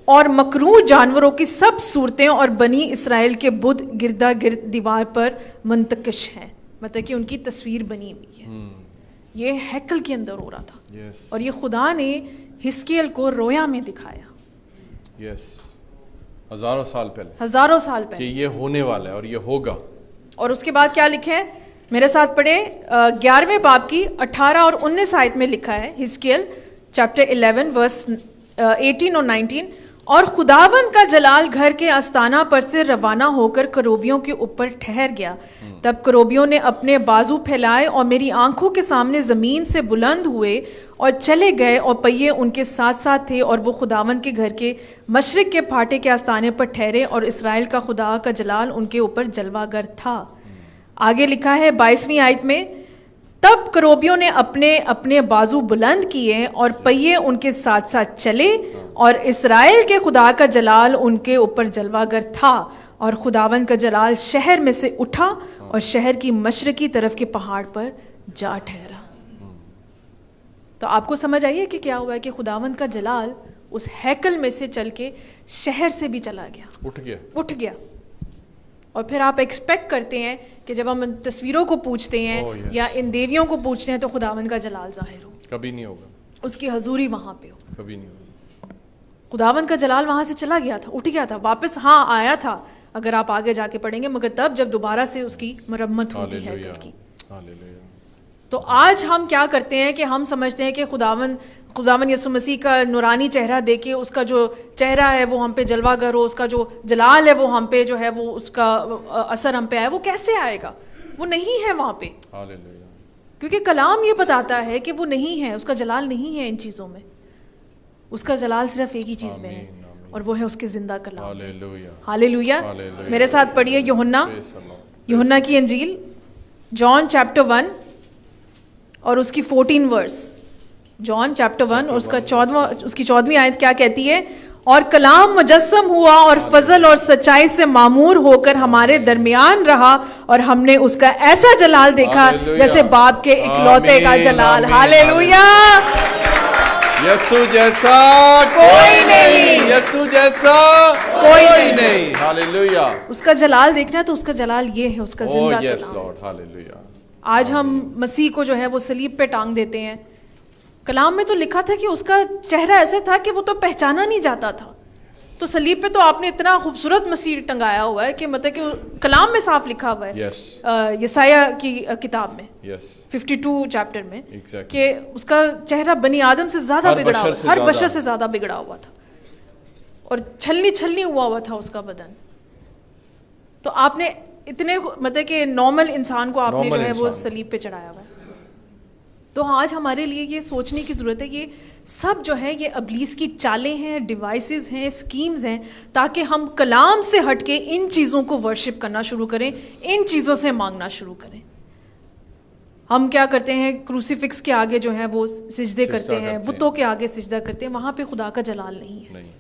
और मकरूह जानवरों की सब सूरतें और बनी इसराइल के बुत गिरदा गिर्द दीवार पर मुंतकश हैं, मतलब कि उनकी तस्वीर बनी हुई है। ये हैकल के अंदर हो रहा था। और ये खुदा ने हिस्कियल को रोया में दिखाया। हजारों साल पहले कि ये होने वाला है और ये होगा। और उसके बाद क्या लिखे है, मेरे साथ पढ़े 11वें बाब की 18 और 19 आयत में लिखा है, हिस्कियल चैप्टर 11 वर्स 18 और 19। और खुदावन का जलाल घर के आस्ताना पर से रवाना होकर करोबियों के ऊपर ठहर गया। तब करोबियों ने अपने बाजू फैलाए और मेरी आंखों के सामने जमीन से बुलंद हुए और चले गए, और पहिए उनके साथ साथ थे, और वो खुदावन के घर के मशरिक के फाटे के आस्ताने पर ठहरे, और इसराइल का खुदा का जलाल उनके ऊपर जलवागर था। आगे लिखा है 22वीं आयत में, तब करोबियों ने अपने अपने बाजू बुलंद किए और पहिए उनके साथ साथ चले, और इसराइल के खुदा का जलाल उनके ऊपर जलवागर था, और खुदावन का जलाल शहर में से उठा और शहर की मशरकी तरफ के पहाड़ पर जा ठहरा। तो आपको समझ आइए कि क्या हुआ है कि खुदावन का जलाल उस हैकल में से चल के शहर से भी चला गया, उठ गया। और फिर आप एक्सपेक्ट करते हैं कि जब हम इन तस्वीरों को पूछते हैं या इन देवियों को पूछते हैं तो खुदावन का जलाल जाहिर हो, कभी नहीं होगा, उसकी हजूरी वहां पे हो, कभी नहीं होगा। खुदावन का जलाल वहां से चला गया था, उठ गया था, वापस हाँ आया था अगर आप आगे जाके पढ़ेंगे, मगर तब जब दोबारा से उसकी मरम्मत होती है हैकल की। तो आज हम क्या करते हैं कि हम समझते हैं कि खुदावन यीशु मसीह का नूरानी चेहरा देके उसका जो चेहरा है वो हम पे जलवागर हो, उसका जो जलाल है वो हम पे जो है वो उसका असर हम पे आए। वो कैसे आएगा? वो नहीं है वहां पे, क्योंकि कलाम ये बताता है कि वो नहीं है, उसका जलाल नहीं है इन चीजों में। उसका जलाल सिर्फ एक ही चीज में है और वो है उसके जिंदा कलाम। हालेलुया। मेरे साथ पढ़िए यूहन्ना की अंजील, जॉन चैप्टर 1 और उसकी 14 वर्स। जॉन चैप्टर 1 और उसकी 14वीं आयत क्या कहती है? और कलाम मुजस्सम हुआ और फजल और सच्चाई से मामूर होकर हमारे दरमियान रहा, और हमने उसका ऐसा जलाल देखा जैसे बाप के इकलौते का जलाल। हालेलुया। यीशु जैसा कोई नहीं। यीशु जैसा कोई कोई नहीं। हालेलुया। उसका जलाल देखना है तो उसका जलाल ये है, उसका जिंदा यस कलाम। लॉर्ड। हालेलुया। आज हम मसीह को जो है वो सलीब पे टांग देते हैं। कलाम में तो लिखा था कि उसका चेहरा ऐसे था कि वो तो पहचाना नहीं जाता था। तो सलीब पे तो आपने इतना खूबसूरत मसीह टंगाया हुआ है कि मतलब कि कलाम में साफ लिखा हुआ है। यस यसाया की किताब में यस 52 चैप्टर में Exactly. कि उसका चेहरा बनी आदम से ज्यादा हर बिगड़ा बशर हुआ, से हर ज्यादा। बशर से ज्यादा बिगड़ा हुआ था और छलनी छलनी हुआ था उसका बदन। तो आपने इतने मतलब कि नॉर्मल इंसान को आपने जो Normal है वो इंसान। सलीब पे चढ़ाया हुआ है। तो आज हमारे लिए ये सोचने की जरूरत है, ये सब जो है ये अबलीस की चालें हैं, डिवाइसेस हैं, स्कीम्स हैं, ताकि हम कलाम से हटके इन चीज़ों को वर्शिप करना शुरू करें, इन चीज़ों से मांगना शुरू करें। हम क्या करते हैं, क्रूसीफिक्स के आगे जो है वो सिजदे करते हैं, बुतों के आगे सिजदा करते हैं, वहां पे खुदा का जलाल नहीं है। नहीं।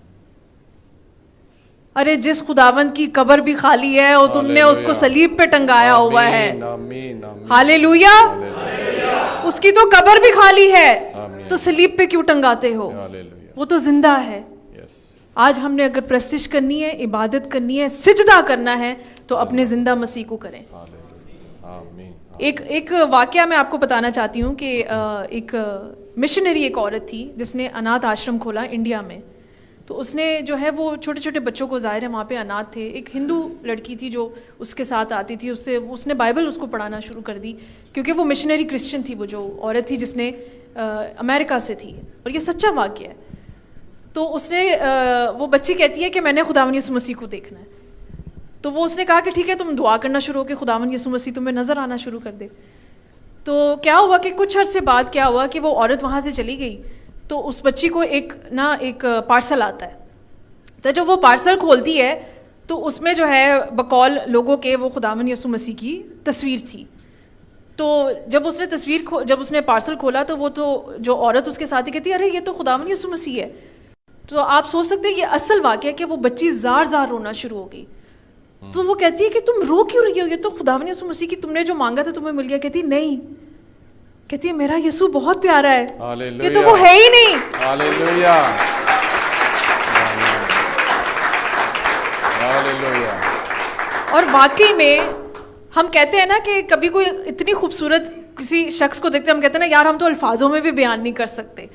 अरे जिस खुदावंद की कब्र भी खाली है और तुमने उसको सलीब पे टंगाया हुआ है, आमीन आमीन। हालेलुया, उसकी तो कब्र भी खाली है, आमीन। तो सलीब पे क्यों टंगाते हो? हालेलुया। वो तो जिंदा है। यस आज हमने अगर प्रस्तिश करनी है, इबादत करनी है, सिजदा करना है, तो अपने जिंदा मसीह को करें। हालेलुया। आमीन। एक वाकया मैं आपको बताना चाहती हूँ कि एक मिशनरी एक औरत थी जिसने अनाथ आश्रम खोला इंडिया में। तो उसने जो है वो छोटे छोटे बच्चों को, ज़ाहिर है वहाँ पे अनाथ थे, एक हिंदू लड़की थी जो उसके साथ आती थी, उसने बाइबल उसको पढ़ाना शुरू कर दी, क्योंकि वो मिशनरी क्रिश्चियन थी, वो जो औरत थी जिसने अमेरिका से थी, और ये सच्चा वाकया है। तो उसने वो बच्ची कहती है कि मैंने खुदावन यीशु मसीह को देखना है। तो वो उसने कहा कि ठीक है, तुम दुआ करना शुरू हो कि खुदावन यीशु मसीह तुम्हें नज़र आना शुरू कर दे। तो क्या हुआ कि कुछ अर्से बाद क्या हुआ कि वो औरत वहाँ से चली गई। तो उस बच्ची को एक पार्सल आता है। तो जब वो पार्सल खोलती है तो उसमें जो है बकौल लोगों के वो खुदावन यीशु मसीह की तस्वीर थी। तो जब उसने पार्सल खोला तो वो तो जो औरत उसके साथ ही कहती है, अरे ये तो खुदावन यीशु मसीह है। तो आप सोच सकते हैं ये असल वाक़या कि वो बच्ची जार जार रोना शुरू हो गई। तो वो कहती है कि तुम रो क्यों रही हो, ये तो खुदावन यीशु मसीह की तुमने जो मांगा था तुम्हें मिल गया। कहती नहीं, कहती है मेरा यीशु बहुत प्यारा है, ये तो वो है ही नहीं। हालेलुया। हालेलुया। और वाकई में हम कहते हैं ना कि कभी कोई इतनी खूबसूरत किसी शख्स को देखते हैं, हम कहते हैं ना यार हम तो अल्फाजों में भी बयान नहीं कर सकते,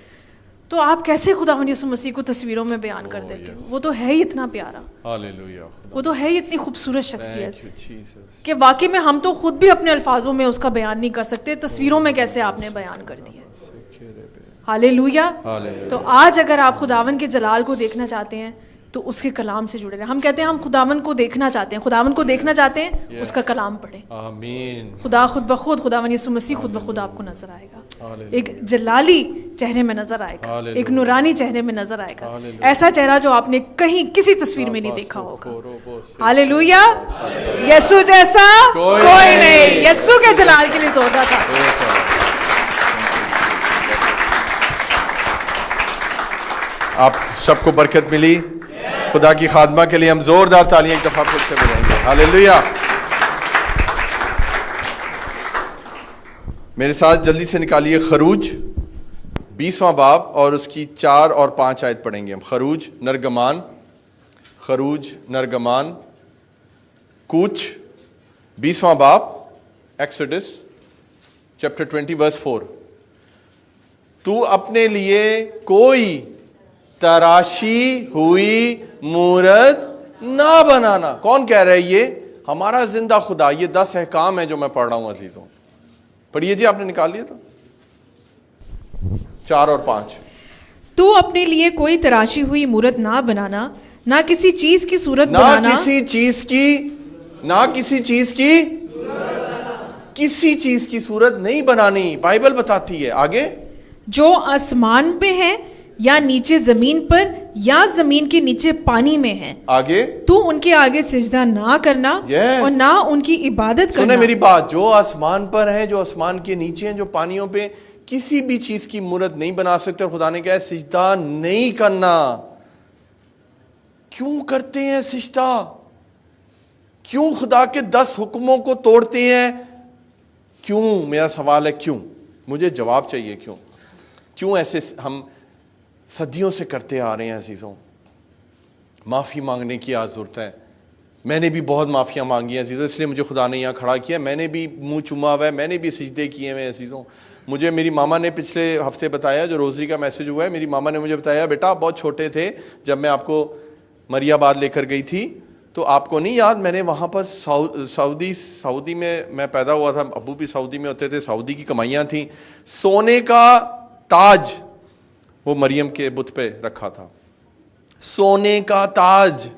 तो आप कैसे खुदावंद यीशु मसीह को तस्वीरों में बयान कर देते हो? वो तो है ही इतना प्यारा, हालेलुया। वो तो है ही इतनी खूबसूरत शख्सियत Thank you, Jesus. कि वाकई में हम तो खुद भी अपने अल्फाजों में उसका बयान नहीं कर सकते, तस्वीरों में कैसे आपने बयान कर दिया। हालेलुया। हालेलुया। तो आज अगर आप खुदावन के जलाल को देखना चाहते हैं तो उसके कलाम से जुड़े रहें। हम कहते हैं हम खुदावन को देखना चाहते हैं, खुदावन को देखना चाहते हैं, उसका कलाम पढ़ें। आमीन। खुदा खुद ब खुद, खुदावन यीशु मसीह खुद ब खुद आपको नजर आएगा, हालेलुया। एक जलाली चेहरे में नजर आएगा, हालेलुया। एक नूरानी चेहरे में नजर आएगा, हालेलुया। ऐसा चेहरा जो आपने कहीं किसी तस्वीर में नहीं देखा होगा। हालेलुया। यीशु जैसा कोई नहीं। यीशु के जलाल के लिए जोरदार था। आप सबको बरकत मिली। खुदा की खादमा के लिए हम जोरदार तालियां एक दफा फिर से बजाएंगे। हालेलुया। मेरे साथ जल्दी से निकालिए खरूज 20वां बाब और उसकी 4 और 5 आयत पढ़ेंगे हम। खरूज नरगमान कूच 20वां बाब, एक्सोडस चैप्टर 20 वर्स 4। तू अपने लिए कोई तराशी हुई मूरत ना बनाना। कौन कह रहा है ये? हमारा जिंदा खुदा। ये 10 अहकाम है जो मैं पढ़ रहा हूं अजीजों। पढ़िए जी, आपने निकाल लिया था 4 और 5। तू अपने लिए कोई तराशी हुई मूरत ना बनाना, ना किसी चीज की सूरत बनाना, ना किसी चीज की सूरत नहीं बनानी। बाइबल बताती है। आगे, जो आसमान पे है या नीचे जमीन पर या जमीन के नीचे पानी में है। आगे, तू उनके आगे सिजदा ना करना और ना उनकी इबादत करना। सुने मेरी बात, जो आसमान पर है, जो आसमान के नीचे है, जो पानियों पे, किसी भी चीज की मूरत नहीं बना सकते। और खुदा ने कहा सिजदा नहीं करना। क्यों करते हैं सिजदा? क्यों खुदा के 10 हुक्मों को तोड़ते हैं? क्यों? मेरा सवाल है क्यों? मुझे जवाब चाहिए क्यों? क्यों ऐसे हम सदियों से करते आ रहे हैं अजीज़ों। माफ़ी मांगने की आज ज़रूरत है। मैंने भी बहुत माफ़ियाँ मांगी हैं अजीज़ों, इसलिए मुझे खुदा ने यहाँ खड़ा किया। मैंने भी मुंह चुमा हुआ है, मैंने भी सिजदे किए हुए हैं अजीज़ों। मुझे मेरी मामा ने पिछले हफ्ते बताया, जो रोज़री का मैसेज हुआ है, मेरी मामा ने मुझे बताया, बेटा आप बहुत छोटे थे जब मैं आपको मरियाबाद लेकर गई थी, तो आपको नहीं याद, मैंने वहाँ पर सऊदी में मैं पैदा हुआ था, अब्बू भी सऊदी में होते थे, सऊदी की कमाइयाँ थी, सोने का ताज वो मरियम के बुत पे रखा था, सोने का ताज।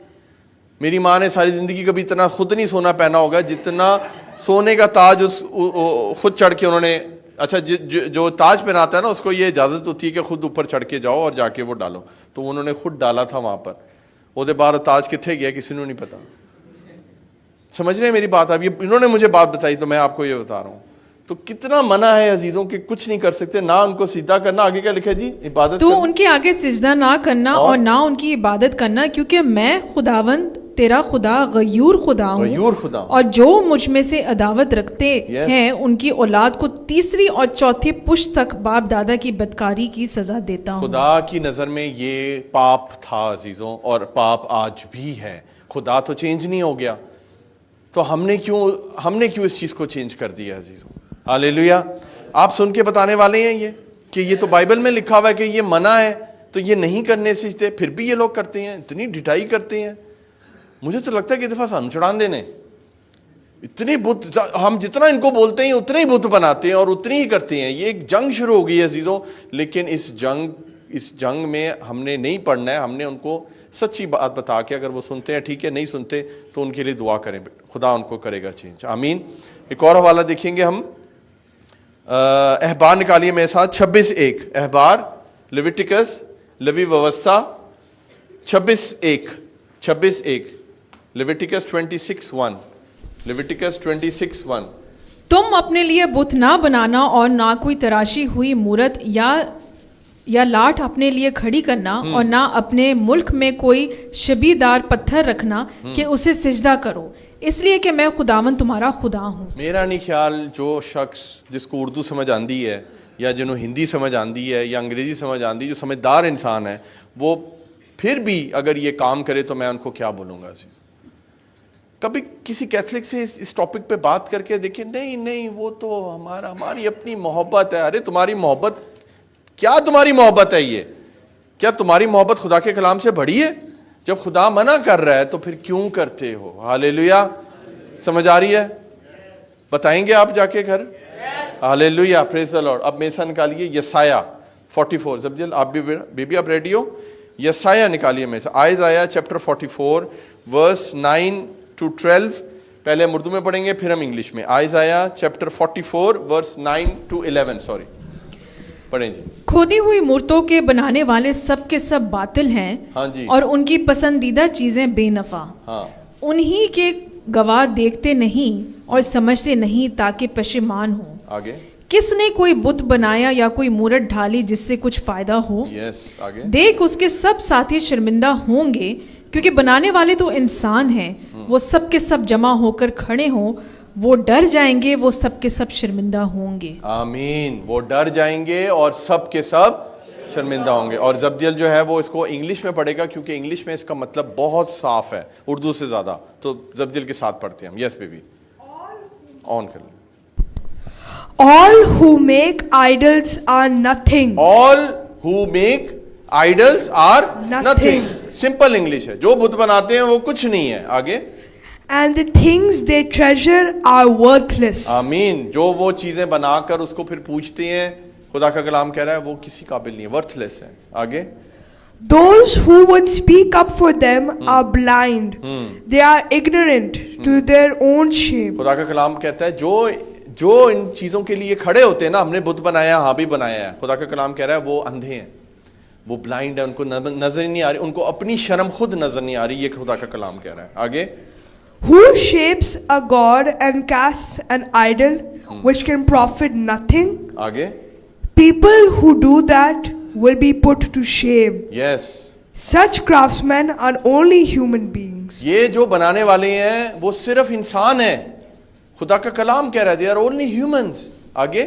मेरी माँ ने सारी ज़िंदगी कभी इतना खुद नहीं सोना पहना होगा जितना सोने का ताज खुद चढ़ के उन्होंने, अच्छा जो ताज पहनाता है ना उसको ये इजाज़त होती है कि खुद ऊपर चढ़ के जाओ और जाके वो डालो, तो उन्होंने खुद डाला था वहाँ पर। ਉਹਦੇ बाहर ताज कितने गया किसी को नहीं पता। समझ रहे हैं मेरी बात? अब ये इन्होंने मुझे बात बताई तो मैं आपको ये बता रहा हूँ। तो कितना मना है अजीजों कि कुछ नहीं कर सकते, ना उनको सीधा करना। आगे क्या लिखा है जी? इबादत तो उनके आगे सिजदा ना करना और ना उनकी इबादत करना, क्योंकि मैं खुदावंद तेरा खुदा गयूर खुदा हूँ, और जो मुझ में से अदावत रखते हैं उनकी औलाद को तीसरी और चौथी पुश्त तक बाप दादा की बदकारी की सजा देता हूँ। खुदा की नजर में ये पाप था अजीजों, और पाप आज भी है। खुदा तो चेंज नहीं हो गया, तो हमने क्यों इस चीज को चेंज कर दिया अजीजों? हालेलुया। आप सुन के बताने वाले हैं ये कि ये तो बाइबल में लिखा हुआ है कि ये मना है, तो ये नहीं करने सीखते, फिर भी ये लोग करते हैं, इतनी ढिठाई करते हैं। मुझे तो लगता है कि दफा सानू चढ़ान देने, इतने बुत, हम जितना इनको बोलते हैं उतने ही बुत बनाते हैं और उतनी ही करते हैं। ये एक जंग शुरू हो गई है अजीजों, लेकिन इस जंग में हमने नहीं पढ़ना है। हमने उनको सच्ची बात बता के, अगर वो सुनते हैं ठीक है, नहीं सुनते तो उनके लिए दुआ करें, खुदा उनको करेगा चेंज। आमीन। एक और हवाला देखेंगे हम, अहबार निकालिए मेरे साथ, 26:1। अहबार, लेविटिकस, लवी व्यवस्था 26:1 लेविटिकस 26:1। लेविटिकस 26:1। तुम अपने लिए बुत ना बनाना और ना कोई तराशी हुई मूरत या लाठ अपने लिए खड़ी करना, और ना अपने मुल्क में कोई शबीदार पत्थर रखना कि उसे सिजदा करो, इसलिए कि मैं खुदावन तुम्हारा खुदा हूँ। मेरा नहीं ख्याल जो शख्स जिसको उर्दू समझ आती है या जिन्होंने हिंदी समझ आती है या अंग्रेजी समझ आती है, जो समझदार इंसान है, वो फिर भी अगर ये काम करे तो मैं उनको क्या बोलूँगा। कभी किसी कैथलिक से इस टॉपिक पे बात करके देखिए, नहीं वो तो हमारी अपनी मोहब्बत है। अरे तुम्हारी मोहब्बत क्या, तुम्हारी मोहब्बत है ये? क्या तुम्हारी मोहब्बत खुदा के कलाम से बड़ी है? जब खुदा मना कर रहा है तो फिर क्यों करते हो? हालेलुया। समझ आ रही है? बताएंगे आप जाके घर? Hallelujah, praise the Lord. अब मेरे साथ निकालिए यसाया 44। जबजिल आप भी बेबी आप रेडी हो? यसाया निकालिए मेरे साथ। Isaiah chapter 44 verse 9 to 12। पहले हम उर्दू में पढ़ेंगे फिर हम इंग्लिश में। Isaiah chapter 44 verse 9 to 11। Sorry, पढ़ें जी। खोदी हुई मूर्तों के बनाने वाले सब के सब बातिल हैं, हाँ जी, और उनकी पसंदीदा चीजें बेनफा। हाँ, उन्हीं के गवाह देखते नहीं और समझते नहीं ताकि पशेमान हो। आगे। किसने कोई बुत बनाया या कोई मूरत ढाली जिससे कुछ फायदा हो? यस, आगे। देख उसके सब साथी शर्मिंदा होंगे, क्योंकि बनाने वाले तो इंसान हैं। वो सब के सब जमा होकर खड़े हों, वो डर जाएंगे, वो सब के सब शर्मिंदा होंगे। आमीन। वो डर जाएंगे और सब के सब शर्मिंदा होंगे। और जब्दियल जो है वो इसको इंग्लिश में पढ़ेगा, क्योंकि इंग्लिश में इसका मतलब बहुत साफ है उर्दू से ज्यादा। तो जब्दियल के साथ पढ़ते हैं हम। यस बेबी, ऑन कर ले। All who make idols are nothing. All who make idols are Nothing. nothing. Simple English है, जो बुत बनाते हैं वो कुछ नहीं है। आगे। And the things they treasure are worthless. आमीन। जो वो चीजें बनाकर उसको फिर पूछते हैं, खुदा का कलाम कह रहा है वो किसी काबिल नहीं है, वर्थलेस है। आगे। Those who would speak up for them are blind. They are ignorant to their own shame. खुदा का कलाम कहता है जो इन चीजों के लिए खड़े होते हैं ना, हमने बुत बनाया, हाँ भी बनाया है, खुदा का कलाम कह रहा है वो अंधे हैं, वो ब्लाइंड है, उनको नजर नहीं आ रही, उनको अपनी शर्म खुद नजर नहीं आ रही। ये खुदा का कलाम कह रहा है। आगे। Who shapes a god and casts an idol which can profit nothing? आगे। People who do that will be put to shame. Yes. Such craftsmen are only human beings. ये जो बनाने वाले हैं वो सिर्फ इंसान है। खुदा का कलाम कह रहा है, they are only humans. आगे।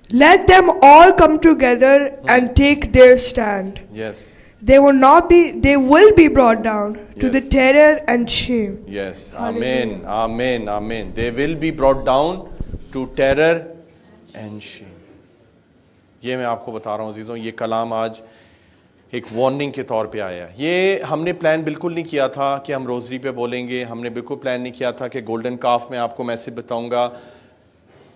Let them all come together and take their stand. Yes They will be brought down to the Yes. terror and shame. Yes आमीन आमीन आमीन they will be brought down to terror and shame. ये मैं आपको बता रहा हूँ अजीजों, ये कलाम आज एक वार्निंग के तौर पे आया। ये हमने प्लान बिल्कुल नहीं किया था कि हम रोज़री पे बोलेंगे, हमने बिल्कुल प्लान नहीं किया था कि गोल्डन काफ में आपको मैसेज बताऊंगा,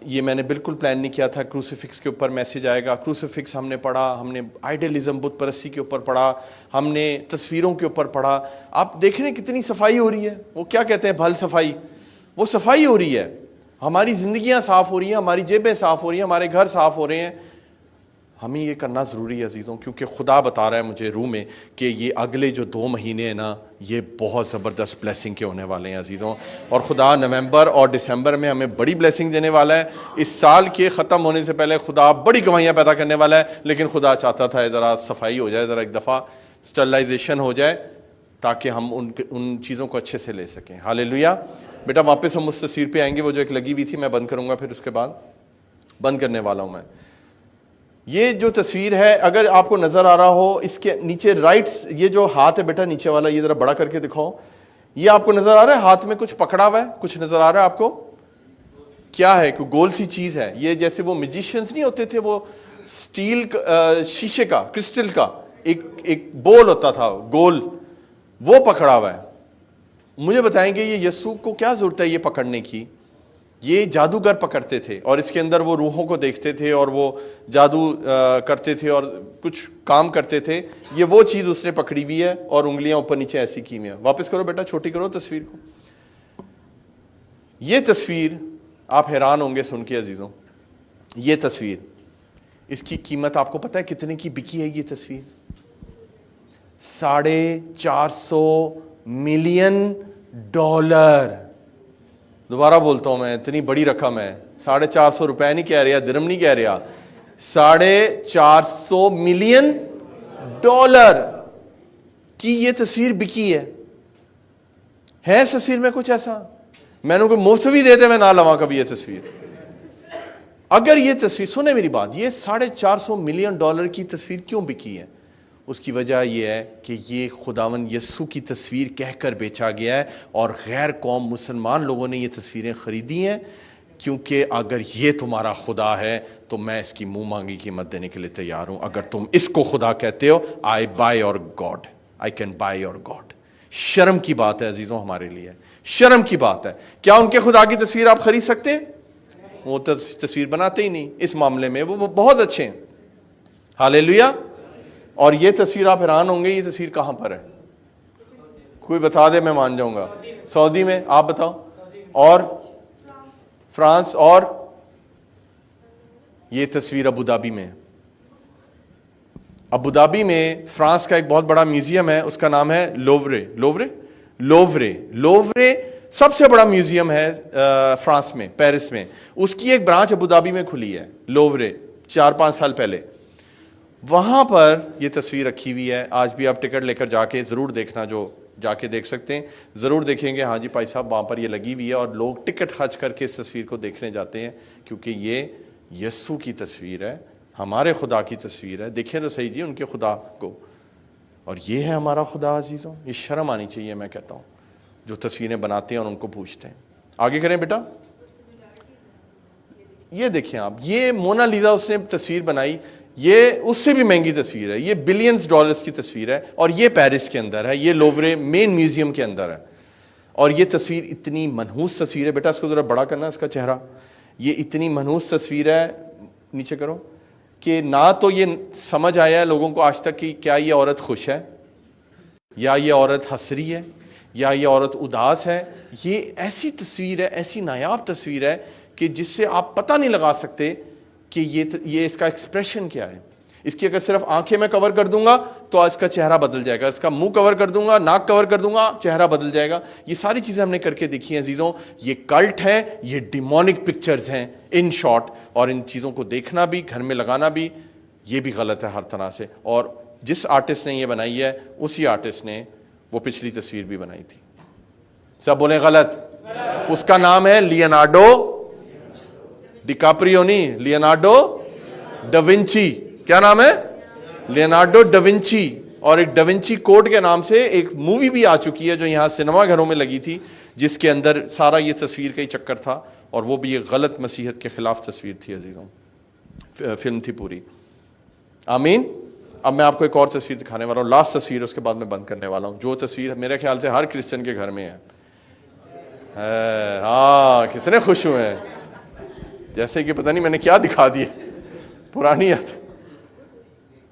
ये मैंने बिल्कुल प्लान नहीं किया था क्रूसीफिक्स के ऊपर मैसेज आएगा। क्रूसीफिक्स हमने पढ़ा, हमने आइडियलिज्म बुत परस्ती के ऊपर पढ़ा, हमने तस्वीरों के ऊपर पढ़ा। आप देख रहे हैं कितनी सफाई हो रही है, वो क्या कहते हैं भल सफाई, वो सफाई हो रही है। हमारी ज़िंदगियाँ साफ़ हो रही हैं, हमारी जेबें साफ़ हो रही हैं, हमारे घर साफ़ हो रहे हैं। हमें ये करना ज़रूरी है अजीज़ों, क्योंकि खुदा बता रहा है मुझे रूह में कि ये अगले जो 2 महीने हैं ना, ये बहुत ज़बरदस्त ब्लेसिंग के होने वाले हैं अजीज़ों। और खुदा नवंबर और दिसंबर में हमें बड़ी ब्लेसिंग देने वाला है। इस साल के ख़त्म होने से पहले खुदा बड़ी गवाहियाँ पैदा करने वाला है, लेकिन खुदा चाहता था ज़रा सफाई हो जाए, ज़रा एक दफ़ा स्टरलाइजेशन हो जाए, ताकि हम उन चीज़ों को अच्छे से ले सकें। हालेलुया। बेटा वापस हम उस तस्वीर पर आएंगे, वो जो एक लगी हुई थी, मैं बंद करूँगा, फिर उसके बाद बंद करने वाला हूँ मैं। ये जो तस्वीर है, अगर आपको नजर आ रहा हो, इसके नीचे राइट्स, ये जो हाथ है बेटा नीचे वाला, ये जरा बड़ा करके दिखाओ। ये आपको नजर आ रहा है, हाथ में कुछ पकड़ा हुआ है, कुछ नजर आ रहा है आपको? क्या है? कोई गोल सी चीज है। ये जैसे वो म्यूजिशियंस नहीं होते थे, वो स्टील शीशे का, क्रिस्टल का एक बोल होता था गोल, वो पकड़ा हुआ है। मुझे बताएंगे ये यीशु को क्या जरूरत है ये पकड़ने की? ये जादूगर पकड़ते थे और इसके अंदर वो रूहों को देखते थे और वो जादू करते थे और कुछ काम करते थे। ये वो चीज़ उसने पकड़ी हुई है और उंगलियां ऊपर नीचे ऐसी की हुई हैं। वापस करो बेटा, छोटी करो तस्वीर को। ये तस्वीर आप हैरान होंगे सुन के अजीज़ों, ये तस्वीर, इसकी कीमत आपको पता है कितने की बिकी है? ये तस्वीर $450 मिलियन। दोबारा बोलता हूं मैं, इतनी बड़ी रकम है। 450 रुपए नहीं कह रहा, दिरहम नहीं कह रहा, 450 मिलियन डॉलर की ये तस्वीर बिकी है। इस तस्वीर में कुछ ऐसा मैंने कोई मुफ्त भी देते मैं ना लवा कभी ये तस्वीर। अगर ये तस्वीर, सुने मेरी बात, ये 450 मिलियन डॉलर की तस्वीर क्यों बिकी है? उसकी वजह यह है कि ये खुदावन यस्सु की तस्वीर कहकर बेचा गया है और गैर कौम मुसलमान लोगों ने ये तस्वीरें खरीदी हैं, क्योंकि अगर ये तुम्हारा खुदा है तो मैं इसकी मुंह मांगी कीमत देने के लिए तैयार हूं। अगर तुम इसको खुदा कहते हो, I buy your God, I can buy your God. शर्म की बात है अजीजों, हमारे लिए शर्म की बात है। क्या उनके खुदा की तस्वीर आप खरीद सकते हैं? वो तस्वीर बनाते ही नहीं। इस मामले में वो बहुत अच्छे हैं। हालेलुया। और ये तस्वीर आप हैरान होंगे, ये तस्वीर कहां पर है? कोई बता दे, मैं मान जाऊंगा। सऊदी में, आप बताओ। और फ्रांस, और ये तस्वीर अबू धाबी में। अबू धाबी में फ्रांस का एक बहुत बड़ा म्यूजियम है, उसका नाम है लोवरे। लोवरे सबसे बड़ा म्यूजियम है फ्रांस में, पेरिस में। उसकी एक ब्रांच अबू धाबी में खुली है, लोवरे, 4-5 साल पहले। वहां पर यह तस्वीर रखी हुई है। आज भी आप टिकट लेकर जाके जरूर देखना, जो जाके देख सकते हैं जरूर देखेंगे। हाँ जी भाई साहब, वहां पर ये लगी हुई है और लोग टिकट खर्च करके इस तस्वीर को देखने जाते हैं, क्योंकि ये यस्सु की तस्वीर है, हमारे खुदा की तस्वीर है। देखें तो सही जी उनके खुदा को, और ये है हमारा खुदा अजीजों। ये शर्म आनी चाहिए, मैं कहता हूं, जो तस्वीरें बनाते हैं और उनको पूछते हैं। आगे करें बेटा। ये देखें आप, ये मोनालिसा उसने तस्वीर बनाई, ये उससे भी महंगी तस्वीर है। ये बिलियंस डॉलर्स की तस्वीर है और ये पेरिस के अंदर है, ये लोवरे मेन म्यूजियम के अंदर है। और ये तस्वीर इतनी मनहूस तस्वीर है। बेटा इसको जरा बड़ा करना, इसका चेहरा। ये इतनी मनहूस तस्वीर है, नीचे करो, कि ना तो ये समझ आया है लोगों को आज तक कि क्या ये औरत खुश है या ये औरत हंस रही है या ये औरत उदास है। ये ऐसी तस्वीर है, ऐसी नायाब तस्वीर है कि जिससे आप पता नहीं लगा सकते कि ये इसका एक्सप्रेशन क्या है। इसकी अगर सिर्फ आंखें मैं कवर कर दूंगा तो इसका चेहरा बदल जाएगा, इसका मुंह कवर कर दूंगा, नाक कवर कर दूंगा, चेहरा बदल जाएगा। ये सारी चीजें हमने करके देखी हैं अजीजों। ये कल्ट है, ये डिमोनिक पिक्चर्स हैं इन शॉर्ट, और इन चीजों को देखना भी, घर में लगाना भी, ये भी गलत है हर तरह से। और जिस आर्टिस्ट ने ये बनाई है, उसी आर्टिस्ट ने वो पिछली तस्वीर भी बनाई थी। सब बोले गलत। उसका नाम है लियोनार्डो डिकाप्रियो, नहीं लियोनार्डो डविंची, क्या नाम है? Leonardo Da Vinci. और एक डविंची कोड के नाम से एक मूवी भी आ चुकी है जो यहाँ सिनेमा घरों में लगी थी, जिसके अंदर सारा ये तस्वीर का ही चक्कर था, और वो भी एक गलत मसीहत के खिलाफ तस्वीर थी अजीजों, फिल्म थी पूरी। आमीन। अब मैं आपको एक और तस्वीर दिखाने वाला हूँ, लास्ट तस्वीर, उसके बाद मैं बंद करने वाला हूँ, जो तस्वीर मेरे ख्याल से हर क्रिश्चियन के घर में है। हाँ, कितने खुश हुए हैं, जैसे कि पता नहीं मैंने क्या दिखा दिया, पुरानी है।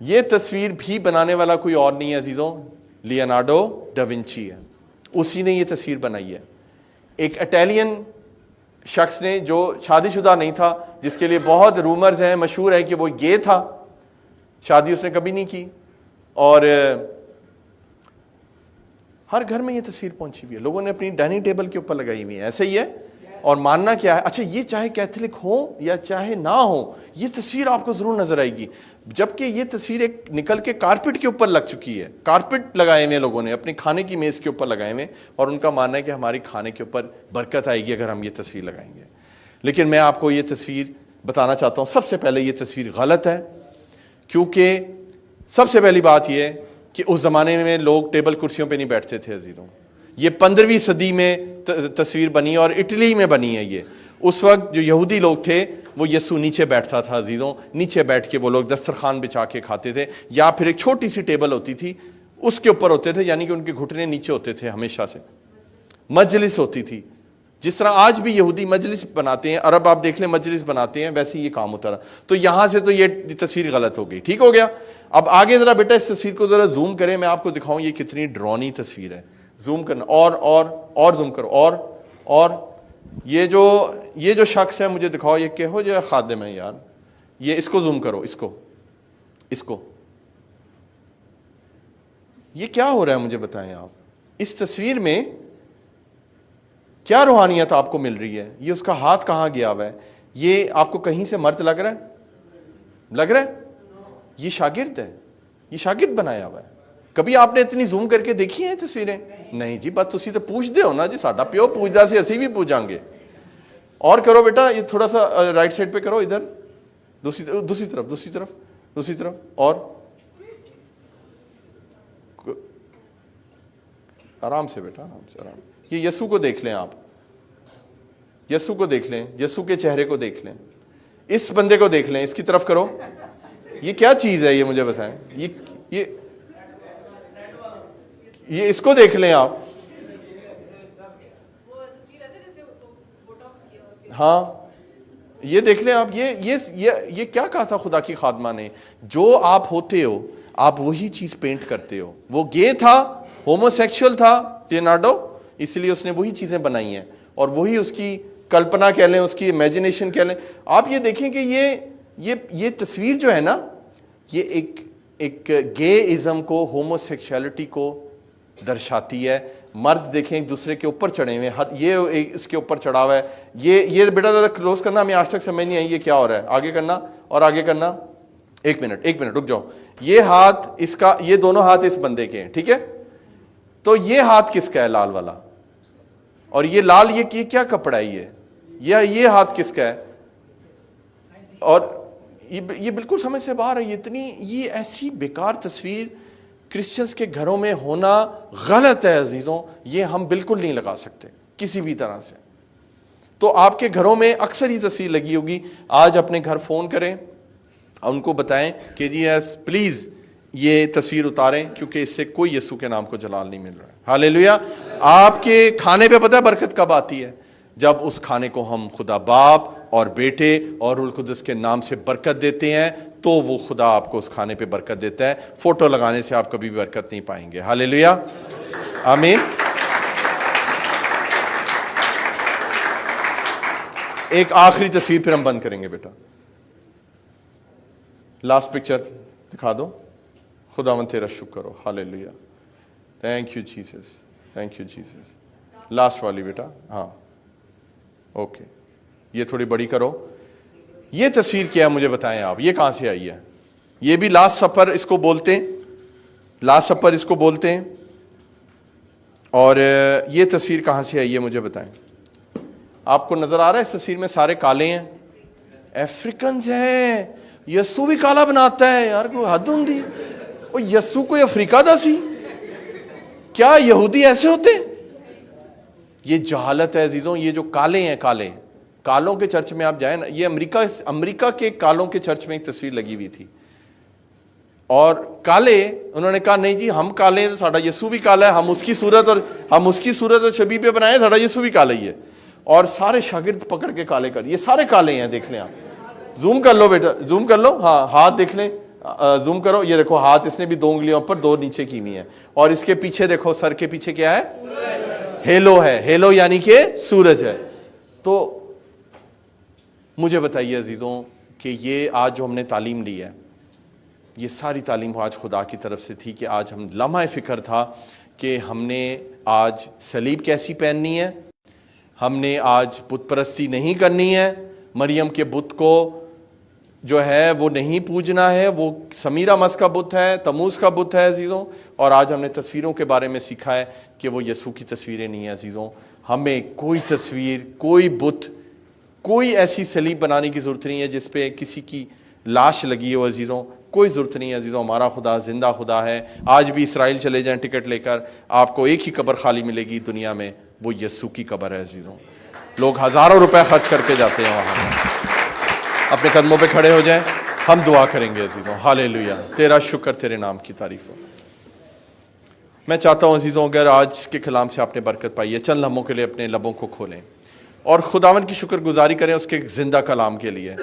ये तस्वीर भी बनाने वाला कोई और नहीं है अजीजों, लियोनार्डो डाविंची है, उसी ने ये तस्वीर बनाई है। एक इटालियन शख्स ने जो शादीशुदा नहीं था, जिसके लिए बहुत रूमर्स हैं, मशहूर है कि वो गे था, शादी उसने कभी नहीं की, और हर घर में ये तस्वीर पहुंची हुई है, लोगों ने अपनी डाइनिंग टेबल के ऊपर लगाई हुई है, ऐसे ही है। और मानना क्या है, अच्छा ये चाहे कैथोलिक हो या चाहे ना हो, ये तस्वीर आपको जरूर नजर आएगी, जबकि ये तस्वीर एक निकल के कारपेट के ऊपर लग चुकी है, कारपेट लगाए हुए लोगों ने अपनी खाने की मेज के ऊपर लगाए हुए, और उनका मानना है कि हमारी खाने के ऊपर बरकत आएगी अगर हम ये तस्वीर लगाएंगे। लेकिन मैं आपको ये तस्वीर बताना चाहता हूं, सबसे पहले ये तस्वीर गलत है, क्योंकि सबसे पहली बात यह है कि उस जमाने में लोग टेबल कुर्सियों पे नहीं बैठते थे अजीजों। ये 15वीं सदी में तस्वीर बनी और इटली में बनी है ये। उस वक्त जो यहूदी लोग थे वो यीशु नीचे बैठता था अजीजों, नीचे बैठ के वो लोग दस्तरखान बिछा के खाते थे, या फिर एक छोटी सी टेबल होती थी उसके ऊपर होते थे, यानी कि उनके घुटने नीचे होते थे हमेशा से। मजलिस होती थी, जिस तरह आज भी यहूदी मजलिस बनाते हैं, अरब आप देख लें मजलिस बनाते हैं, वैसे ये काम होता रहा। तो यहां से तो ये तस्वीर गलत हो गई, ठीक हो गया। अब आगे जरा बेटा इस तस्वीर को जरा जूम करें, मैं आपको दिखाऊं ये कितनी ड्रॉनी तस्वीर है। जूम करना, और जूम करो, और ये जो शख्स है मुझे दिखाओ, ये केहो जो खादिम है यार, ये इसको जूम करो, इसको ये क्या हो रहा है मुझे बताएं आप। इस तस्वीर में क्या रूहानियत आपको मिल रही है? ये उसका हाथ कहां गया हुआ है? ये आपको कहीं से मर्द लग रहा है? ये शागिर्द है, ये शागिर्द बनाया हुआ है। कभी आपने इतनी जूम करके देखी है तस्वीरें? नहीं जी, बस तुसी तो पूछते हो ना जी, साडा प्यो पूछदा से असी भी पूछांगे। और करो बेटा, ये थोड़ा सा राइट साइड पे करो, इधर दूसरी तरफ, और आराम से बेटा, आराम। ये यीशु को देख लें आप, यीशु को देख लें, यीशु के चेहरे को देख लें, इस बंदे को देख लें, इसकी तरफ करो। ये क्या चीज है ये मुझे बताएं। ये इसको देख लें आप, हाँ ये देख लें आप। ये क्या कहा था खुदा की खादमा ने, जो आप होते हो आप वही चीज पेंट करते हो। वो गे था, होमोसेक्सुअल था लियोनार्डो, इसलिए उसने वही चीजें बनाई हैं, और वही उसकी कल्पना कह लें, उसकी इमेजिनेशन कह लें। आप ये देखें कि ये तस्वीर जो है ना, ये एक गेइज्म को, होमोसेक्सुअलिटी को दर्शाती है। मर्द देखें एक दूसरे के ऊपर चढ़े हुए हैं, ये इसके ऊपर चढ़ा हुआ है। ये बेटा ज़्यादा क्लोज करना, हमें आज तक समझ नहीं आई ये क्या हो रहा है। आगे करना और आगे करना। एक मिनट रुक जाओ। ये हाथ इसका, ये दोनों हाथ इस बंदे के हैं, ठीक है। तो ये हाथ किसका है? लाल वाला। और ये लाल, ये क्या कपड़ा है ये हाथ किसका है? और ये बिल्कुल समझ से बाहर है। ये ऐसी बेकार तस्वीर क्रिश्चियंस के घरों में होना गलत है अजीजों, ये हम बिल्कुल नहीं लगा सकते किसी भी तरह से। तो आपके घरों में अक्सर ये तस्वीर लगी होगी। आज अपने घर फोन करें और उनको बताएं कि जी प्लीज ये तस्वीर उतारें, क्योंकि इससे कोई यीशु के नाम को जलाल नहीं मिल रहा है। हालेलुया। आपके खाने पे पता है बरकत कब आती है? जब उस खाने को हम खुदा बाप और बेटे और रूह कुद्दुस के नाम से बरकत देते हैं, तो वो खुदा आपको उस खाने पे बरकत देता है। फोटो लगाने से आप कभी भी बरकत नहीं पाएंगे। हालेलुया, आमीन। एक आखिरी तस्वीर फिर हम बंद करेंगे बेटा। लास्ट पिक्चर दिखा दो। खुदावन तेरा शुक्र हो। Hallelujah, thank you Jesus, thank you Jesus. Last वाली बेटा, हाँ ओके। ये थोड़ी बड़ी करो। ये तस्वीर क्या है मुझे बताएं आप, ये कहां से आई है? ये भी लास्ट सफर इसको बोलते हैं, लास्ट सफर इसको बोलते हैं। और ये तस्वीर कहां से आई है मुझे बताएं। आपको नजर आ रहा है इस तस्वीर में सारे काले हैं, अफ्रीकन्स हैं। यस्सू भी काला बनाता है यार, कोई हद होंगी। और यस्सू कोई अफ्रीका दा सी? क्या यहूदी ऐसे होते? ये जहालत है अजीजों। ये जो काले हैं, कालों के चर्च में आप जाए ना, ये अमेरिका के कालों के चर्च में एक तस्वीर लगी हुई थी, और काले, उन्होंने कहा नहीं जी हम काले हैं तो साडा यीशु भी काला है, हम उसकी सूरत और छवि पे बनाए, साडा यीशु भी काला ही है। और सारे शागिर्द पकड़ के काले कर, ये सारे काले हैं, देख लें आप, जूम कर लो बेटा, जूम कर लो, हाँ हाथ देख लें, जूम करो, ये देखो हाथ इसने भी 2 उंगलियों पर 2 नीचे की हुई है, और इसके पीछे देखो, सर के पीछे क्या है? हेलो है, हेलो यानी कि सूरज है। तो मुझे बताइए अजीजों कि ये आज जो हमने तालीम ली है, ये सारी तालीम आज खुदा की तरफ से थी कि आज हम लम्हा फिक्र था कि हमने आज सलीब कैसी पहननी है, हमने आज बुत परस्ती नहीं करनी है, मरियम के बुत को जो है वो नहीं पूजना है, वो समीरा मस का बुत है, तमूस का बुत है अजीज़ों। और आज हमने तस्वीरों के बारे में सीखा है कि वो यीशु की तस्वीरें नहीं है अजीज़ों। हमें कोई तस्वीर, कोई बुत, कोई ऐसी सलीब बनाने की ज़रूरत नहीं है जिस पे किसी की लाश लगी हो अजीज़ों, कोई ज़रूरत नहीं है अजीज़ों। हमारा खुदा जिंदा खुदा है। आज भी इसराइल चले जाएं टिकट लेकर, आपको एक ही कब्र खाली मिलेगी दुनिया में, वो यीशु की कब्र है अजीज़ों। लोग हज़ारों रुपए खर्च करके जाते हैं वहाँ। अपने कदमों पे खड़े हो जाएं, हम दुआ करेंगे अजीज़ों। हालेलुया, तेरा शुक्र, तेरे नाम की तारीफ हो। मैं चाहता हूँ अजीज़ों, अगर आज के कलाम से आपने बरकत पाई है, चंद लम्हों के लिए अपने लबों को खोलें और खुदावन की शुक्रगुजारी करें उसके जिंदा कलाम के लिए।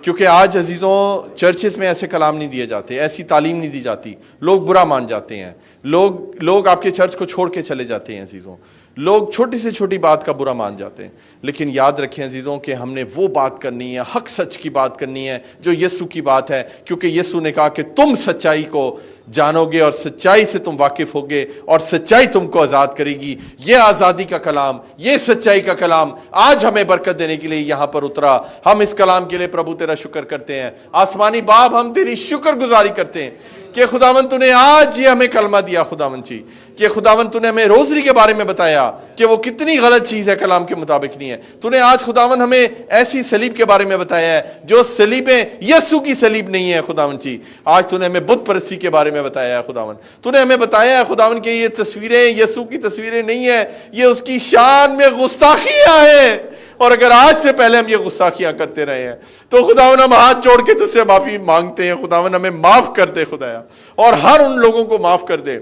क्योंकि आज अजीज़ों चर्चेस में ऐसे कलाम नहीं दिए जाते, ऐसी तालीम नहीं दी जाती, लोग बुरा मान जाते हैं, लोग आपके चर्च को छोड़ के चले जाते हैं अजीज़ों, लोग छोटी से छोटी बात का बुरा मान जाते हैं। लेकिन याद रखें अजीज़ों कि हमने वो बात करनी है, हक सच की बात करनी है जो यीशु की बात है, क्योंकि यीशु ने कहा कि तुम सच्चाई को जानोगे और सच्चाई से तुम वाकिफ होगे और सच्चाई तुमको आज़ाद करेगी। ये आज़ादी का कलाम, ये सच्चाई का कलाम आज हमें बरकत देने के लिए यहाँ पर उतरा। हम इस कलाम के लिए प्रभु तेरा शुक्र करते हैं। आसमानी बाप, हम तेरी शुक्रगुजारी करते हैं कि खुदावन तूने आज ये हमें कलमा दिया खुदावन जी, कि खुदावन तूने हमें रोजरी के बारे में बताया कि वो कितनी गलत चीज है, कलाम के मुताबिक नहीं है। तूने आज खुदावन हमें ऐसी सलीब के बारे में बताया है जो सलीबें यीशु की सलीब नहीं है खुदावन जी। आज तूने हमें बुत परस्ती के बारे में बताया है खुदावन, तूने हमें बताया है खुदावन कि ये तस्वीरें यीशु की तस्वीरें नहीं है, ये उसकी शान में गुस्ताखियां हैं। और अगर आज से पहले हम ये गुस्ताखियां करते रहे हैं तो खुदावन हम हाथ जोड़ के तुझसे माफी मांगते हैं। खुदावन हमें माफ कर दे खुदाया, और हर उन लोगों को माफ कर दे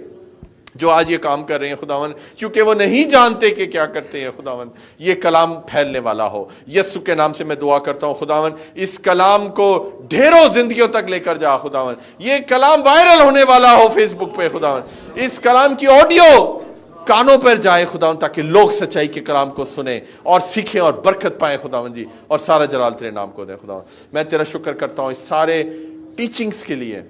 जो आज ये काम कर रहे हैं खुदावन, क्योंकि वो नहीं जानते कि क्या करते हैं खुदावन। ये कलाम फैलने वाला हो, यीशु के नाम से मैं दुआ करता हूं खुदावन, इस कलाम को ढेरों जिंदगियों तक लेकर जा खुदावन। ये कलाम वायरल होने वाला हो फेसबुक पे खुदावन, इस कलाम की ऑडियो कानों पर जाए खुदावन, ताकि लोग सच्चाई के कलाम को सुने और सीखें और बरकत पाए खुदावन जी, और सारा जलाल तेरे नाम को दे खुदावन। मैं तेरा शुक्र करता हूं इस सारे टीचिंग्स के लिए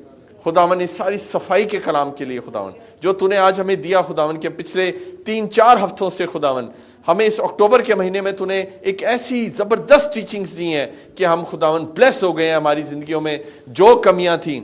खुदावन, इस सारी सफाई के कलाम के लिए खुदावन, जो तूने आज हमें दिया खुदावन के पिछले 3-4 हफ्तों से खुदावन, हमें इस अक्टूबर के महीने में तूने एक ऐसी ज़बरदस्त टीचिंग्स दी हैं कि हम खुदावन ब्लेस हो गए हैं। हमारी ज़िंदगियों में जो कमियां थी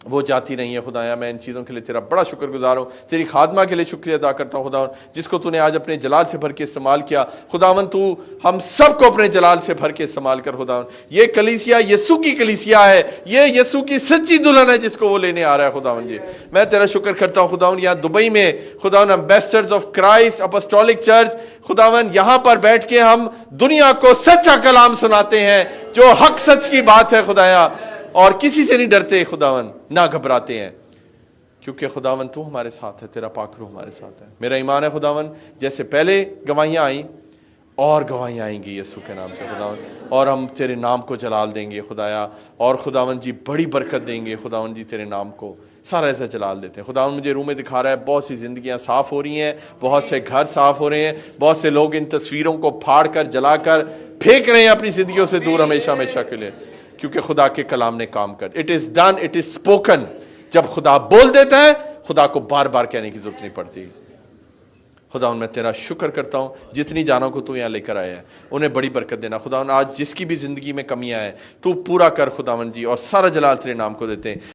वो जाती नहीं है खुदाया। मैं इन चीज़ों के लिए तेरा बड़ा शुक्रगुजार हूँ। तेरी खादमा के लिए शुक्रिया अदा करता हूँ खुदावन, जिसको तूने आज अपने जलाल से भर के इस्तेमाल किया खुदावन। तू हम सबको अपने जलाल से भर के इस्तेमाल कर खुदावन। ये कलीसिया यीशु की कलीसिया है, ये यीशु की सच्ची दुल्हन है जिसको वो लेने आ रहा है खुदावन जी। मैं तेरा शुक्र करता हूँ खुदावन, यहाँ दुबई में खुदावन एम्बेसडर्स ऑफ क्राइस्ट अपॉस्टोलिक चर्च खुदावन, यहाँ पर बैठ के हम दुनिया को सच्चा कलाम सुनाते हैं जो हक सच की बात है खुदाया, और किसी से नहीं डरते खुदावन, ना घबराते हैं, क्योंकि खुदावन तू हमारे साथ है, तेरा पाक रूह हमारे साथ है। मेरा ईमान है खुदावन, जैसे पहले गवाहियां आई और गवाहियां आएंगी यीशु के नाम से खुदावन, और हम तेरे नाम को जलाल देंगे खुदाया, और खुदावन जी बड़ी बरकत देंगे खुदावन जी, तेरे नाम को सारा ऐसा जलाल देते हैं खुदावन। मुझे रूम में दिखा रहा है बहुत सी जिंदगियां साफ हो रही हैं, बहुत से घर साफ हो रहे हैं, बहुत से लोग इन तस्वीरों को फाड़ कर जलाकर फेंक रहे हैं अपनी जिंदगियों से दूर हमेशा हमेशा के लिए, क्योंकि खुदा के कलाम ने काम कर, it is done, it is spoken. जब खुदा बोल देता है, खुदा को बार बार कहने की जरूरत नहीं पड़ती। खुदा मैं तेरा शुक्र करता हूँ, जितनी जानों को तू यहाँ लेकर आया है उन्हें बड़ी बरकत देना खुदा। आज जिसकी भी जिंदगी में कमियां हैं तू पूरा कर खुदावन जी, और सारा जलाल तेरे नाम को देते हैं।